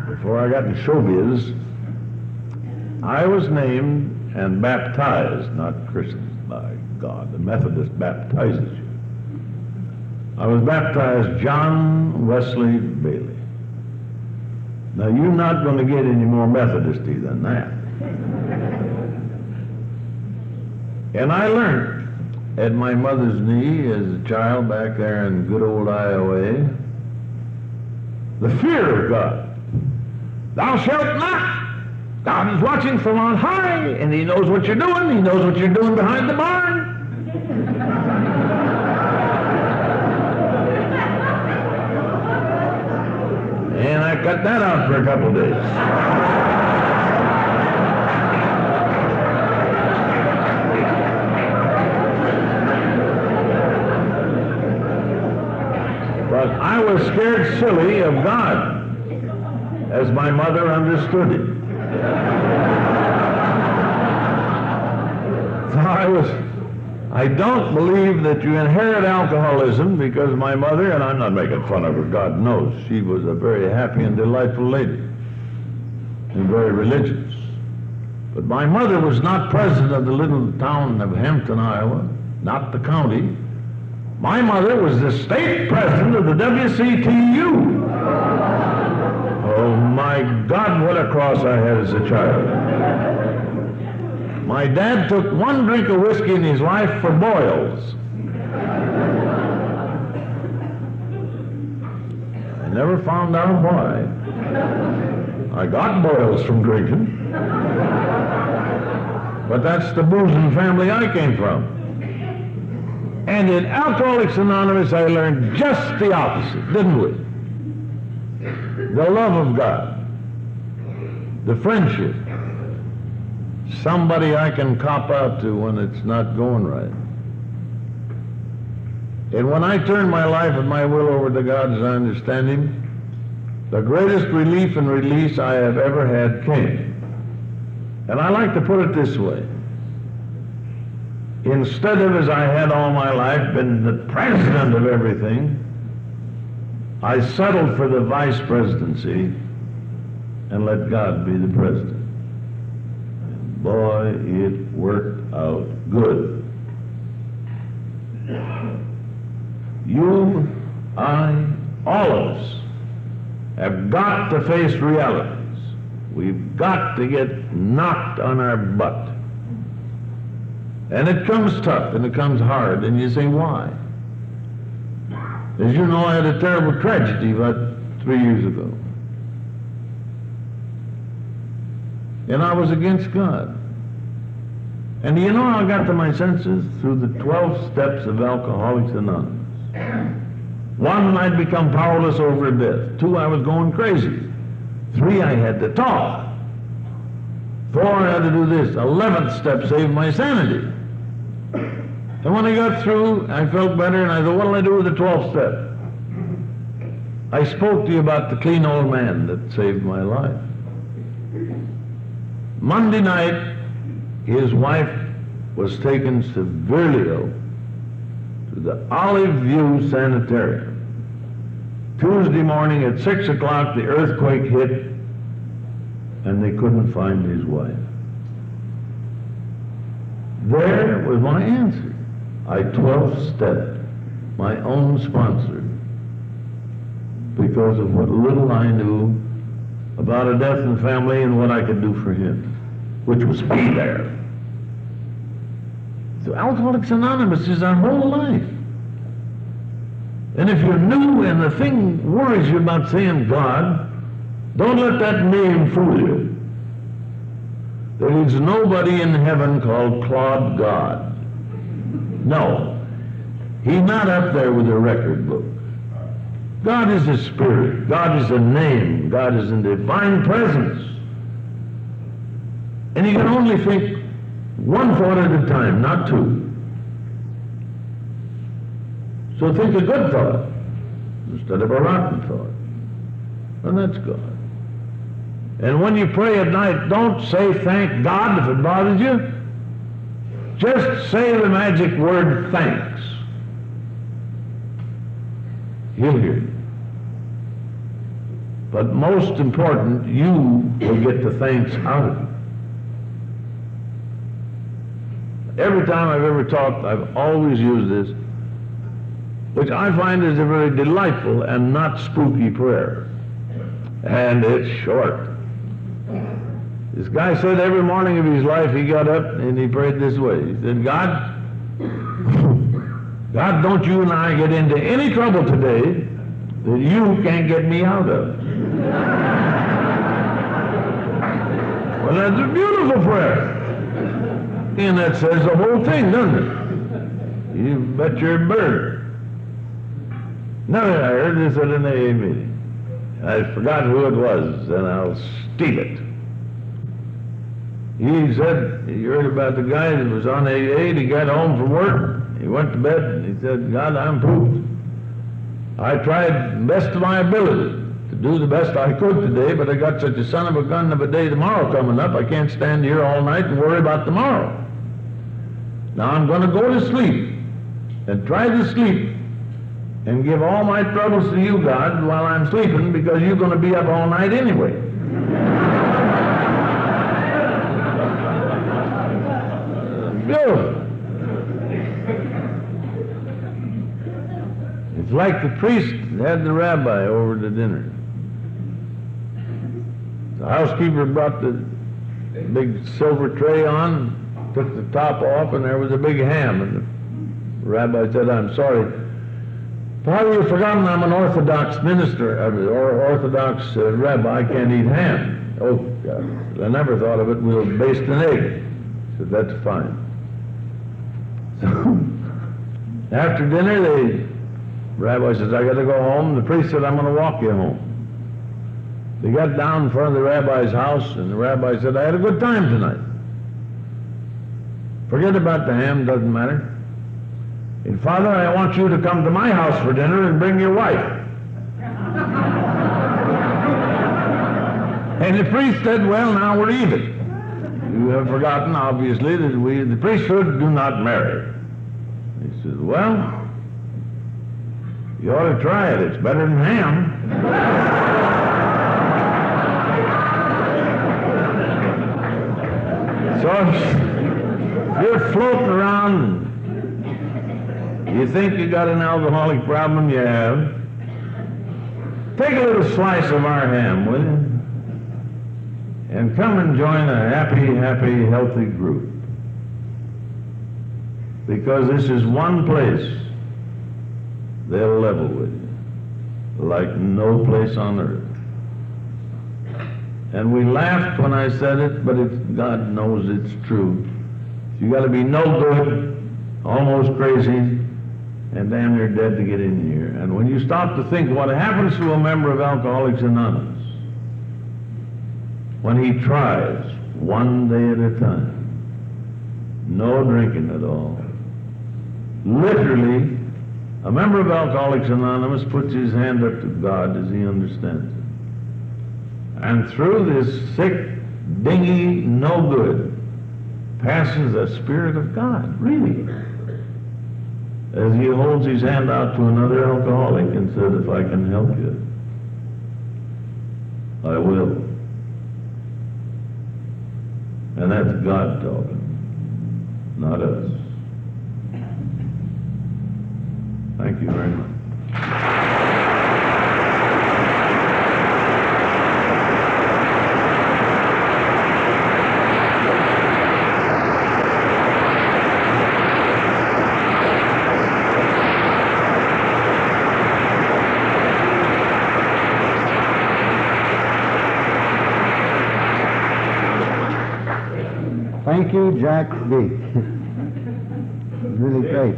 before I got in showbiz, I was named and baptized, not christened, by God. The Methodist baptizes you. I was baptized John Wesley Bailey. Now, you're not going to get any more Methodisty than that. And I learned at my mother's knee as a child back there in good old Iowa, the fear of God. Thou shalt not. God is watching from on high, and he knows what you're doing. He knows what you're doing behind the barn. And I cut that out for a couple of days. But I was scared silly of God, as my mother understood it. So I don't believe that you inherit alcoholism, because my mother, and I'm not making fun of her, God knows, she was a very happy and delightful lady and very religious. But my mother was not president of the little town of Hampton, Iowa, not the county. My mother was the state president of the WCTU. Oh my God, what a cross I had as a child. My dad took one drink of whiskey in his life for boils. I never found out why. I got boils from drinking. But that's the boozing family I came from. And in Alcoholics Anonymous, I learned just the opposite, didn't we? The love of God, the friendship, somebody I can cop out to when it's not going right. And when I turn my life and my will over to God as I understand him, the greatest relief and release I have ever had came. And I like to put it this way. Instead of, as I had all my life, been the president of everything, I settled for the vice presidency and let God be the president. And boy, it worked out good. You, I, all of us have got to face realities. We've got to get knocked on our butt. And it comes tough, and it comes hard, and you say, why? As you know, I had a terrible tragedy about 3 years ago. And I was against God. And you know how I got to my senses? Through the 12 steps of Alcoholics Anonymous. 1, I'd become powerless over death. 2, I was going crazy. 3, I had to talk. 4, I had to do this. 11th step saved my sanity. And when I got through, I felt better, and I thought, what'll I do with the 12th step? I spoke to you about the clean old man that saved my life. Monday night, his wife was taken severely ill to the Olive View Sanitarium. Tuesday morning at 6 o'clock, the earthquake hit, and they couldn't find his wife. There was my answer. I 12-stepped my own sponsor because of what little I knew about a death in the family and what I could do for him, which was be there. So Alcoholics Anonymous is our whole life. And if you're new and the thing worries you about saying God, don't let that name fool you. There is nobody in heaven called Claude God. No. He's not up there with a record book. God is a spirit. God is a name. God is a divine presence. And you can only think one thought at a time, not two. So think a good thought instead of a rotten thought. And that's God. And when you pray at night, don't say thank God if it bothers you. Just say the magic word thanks. He'll hear you. But most important, you will get the thanks out of it. Every time I've ever taught, I've always used this, which I find is a very delightful and not spooky prayer. And it's short. This guy said every morning of his life he got up and he prayed this way. He said, God, don't you and I get into any trouble today that you can't get me out of. Well, that's a beautiful prayer. And that says the whole thing, doesn't it? You bet your bird. Now I heard this at an AA meeting. I forgot who it was, and I'll steal it. He said, you heard about the guy that was on AA, he got home from work, he went to bed, and he said, God, I'm pooped. I tried the best of my ability to do the best I could today, but I got such a son of a gun of a day tomorrow coming up, I can't stand here all night and worry about tomorrow. Now I'm going to go to sleep and try to sleep and give all my troubles to you, God, while I'm sleeping, because you're going to be up all night anyway. Beautiful. It's like the priest had the rabbi over to dinner. The housekeeper brought the big silver tray on, took the top off, and there was a big ham. And the rabbi said, I'm sorry. Father, you've forgotten I'm an Orthodox minister, or Orthodox rabbi. I can't eat ham. Oh, God. I never thought of it. We'll baste an egg. I said, that's fine. So, after dinner, the rabbi says, I got to go home. The priest said, I'm going to walk you home. They got down in front of the rabbi's house, and the rabbi said, I had a good time tonight. Forget about the ham, doesn't matter. And Father, I want you to come to my house for dinner and bring your wife. And the priest said, well, now we're even. You have forgotten, obviously, that we, the priesthood, do not marry. He said, well, you ought to try it. It's better than ham. So you're floating around and you think you got an alcoholic problem, you have. Take a little slice of our ham, will you? And come and join a happy, healthy group. Because this is one place they'll level with you, like no place on earth. And we laughed when I said it, but God knows it's true. You got to be no good, almost crazy, and damn near dead to get in here. And when you stop to think what happens to a member of Alcoholics Anonymous when he tries one day at a time, no drinking at all. Literally, a member of Alcoholics Anonymous puts his hand up to God as he understands it. And through this sick, dingy, no good, passes the Spirit of God, really. As he holds his hand out to another alcoholic and says, if I can help you, I will. And that's God talking, not us. Thank you very much. Thank you, Jack B. Really great.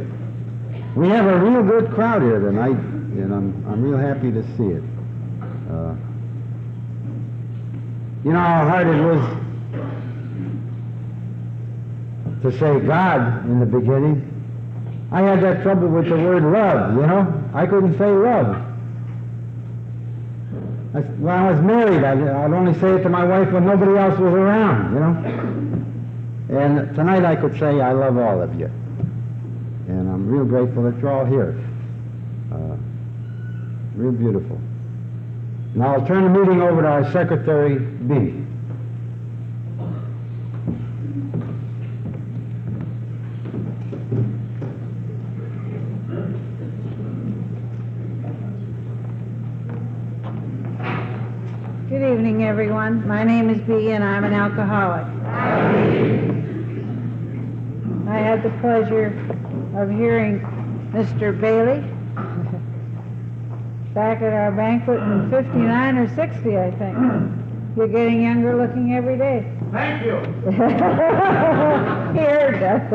We have a real good crowd here tonight, and I'm real happy to see it. You know how hard it was to say God in the beginning. I had that trouble with the word love, you know. I couldn't say love. When I was married, I'd only say it to my wife when nobody else was around, you know. And tonight I could say I love all of you. And I'm real grateful that you're all here. Real beautiful. Now I'll turn the meeting over to our Secretary, B. Good evening, everyone. My name is Bee, and I'm an alcoholic. I had the pleasure of hearing Mr. Bailey back at our banquet in 59 or 60, I think. You're getting younger looking every day. Thank you. Here,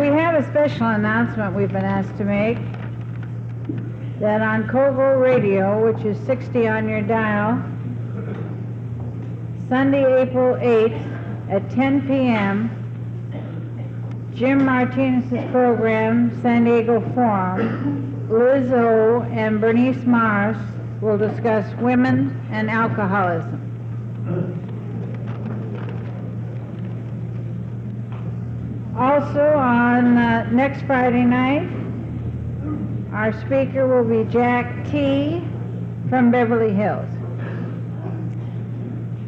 we have a special announcement we've been asked to make, that on Kogo Radio, which is 60 on your dial, Sunday, April 8th at 10 p.m., Jim Martinez's program, San Diego Forum, Liz O. and Bernice Mars will discuss women and alcoholism. Also on next Friday night, our speaker will be Jack T. from Beverly Hills.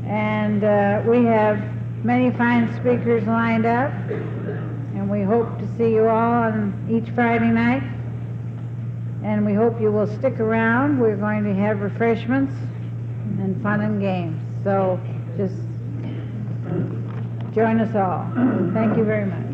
And we have many fine speakers lined up, and we hope to see you all on each Friday night. And we hope you will stick around. We're going to have refreshments and fun and games. So just join us all. Thank you very much.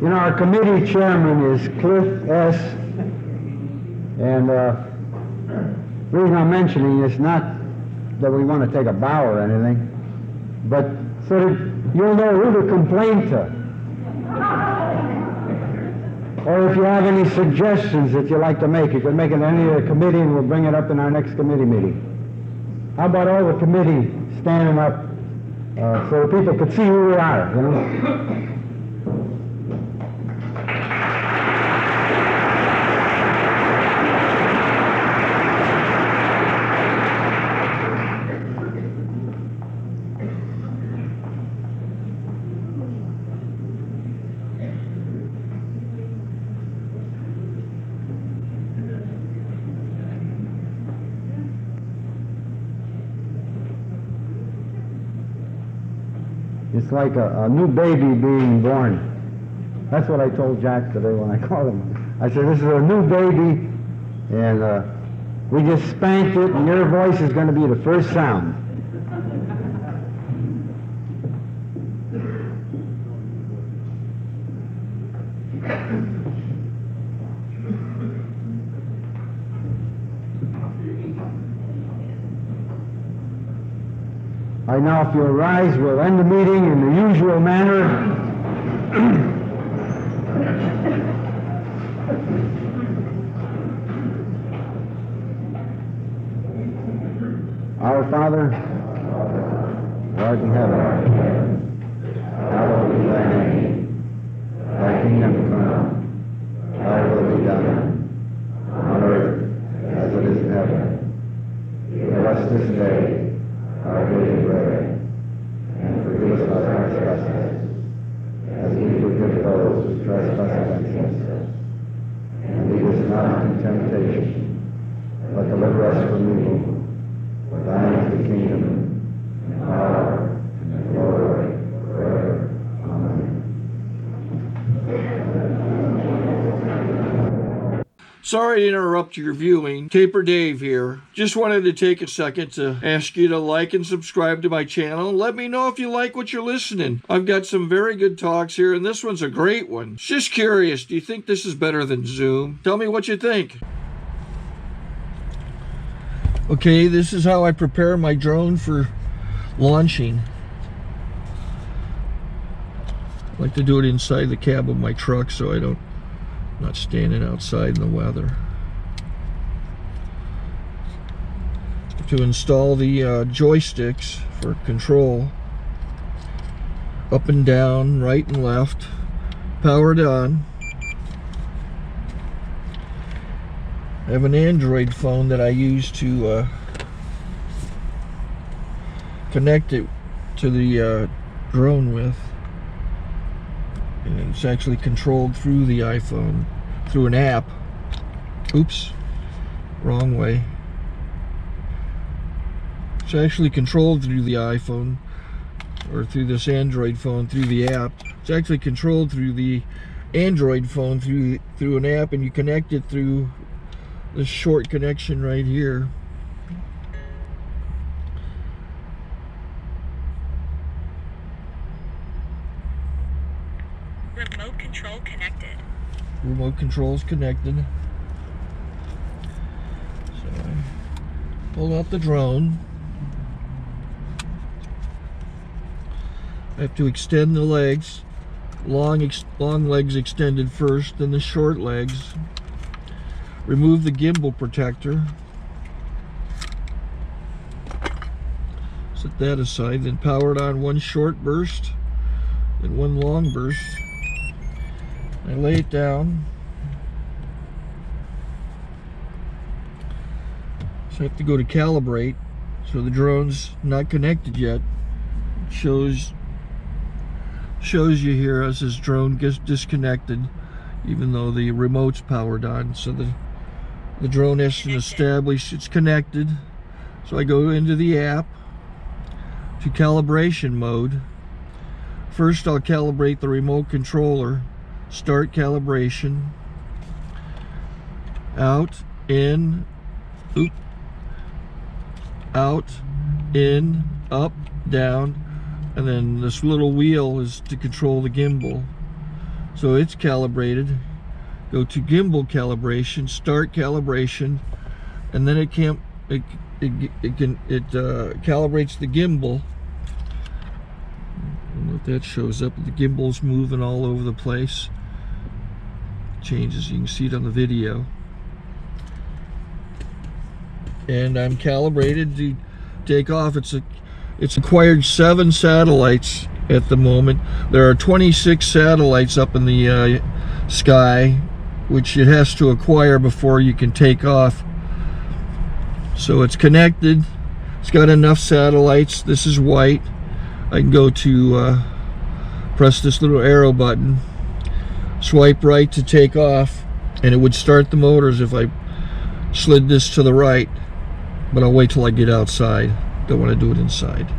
You know, our committee chairman is Cliff S. And the reason I'm mentioning is not that we want to take a bow or anything, but so that you'll know who to complain to. Or if you have any suggestions that you'd like to make, you can make it in any of the committee and we'll bring it up in our next committee meeting. How about all the committee standing up so people could see who we are, you know? It's like a new baby being born. That's what I told Jack today when I called him. I said, this is a new baby, and we just spanked it, and your voice is going to be the first sound. All right, now if you'll rise, we'll end the meeting in the usual manner. Our Father, who art in heaven, hallowed be thy name. Thy kingdom come, thy will be done, on earth as it is in heaven. Give us this day our daily bread, and forgive us our trespasses, as we forgive those who trespass against us. And lead us not into temptation, but deliver us from evil. For thine is the kingdom, and power, and glory, forever. Amen. Sorry to interrupt your viewing. Taper Dave here. Just wanted to take a second to ask you to like and subscribe to my channel. Let me know if you like what you're listening. I've got some very good talks here, and this one's a great one. Just curious, do you think this is better than Zoom? Tell me what you think. Okay, this is how I prepare my drone for launching. I like to do it inside the cab of my truck so I'm not standing outside in the weather. To install the joysticks for control, up and down, right and left, powered on. I have an Android phone that I use to connect it to the drone with. And it's actually controlled through the iPhone, through an app. Oops, wrong way. It's actually controlled through the iPhone, or through this Android phone, through the app. It's actually controlled through the Android phone, through an app, and you connect it through this short connection right here. Remote control connected. Remote control's connected. So I pull out the drone. I have to extend the legs. Long legs extended first, then the short legs. Remove the gimbal protector. Set that aside, then power it on one short burst, then one long burst. I lay it down. So I have to go to calibrate. So the drone's not connected yet. It shows you here as this drone gets disconnected, even though the remote's powered on. So the drone has to establish it's connected. So I go into the app to calibration mode. First I'll calibrate the remote controller. Start calibration. Out, in, out, in, up, down, and then this little wheel is to control the gimbal. So it's calibrated. Go to gimbal calibration, start calibration, and then it calibrates the gimbal. I don't know if that shows up. The gimbal's moving all over the place. Changes, you can see it on the video. And I'm calibrated to take off. It's acquired 7 satellites at the moment. There are 26 satellites up in the sky, which it has to acquire before you can take off. So it's connected. It's got enough satellites. This is white. I can go to press this little arrow button, swipe right to take off, and it would start the motors if I slid this to the right. But I'll wait till I get outside. Don't want to do it inside.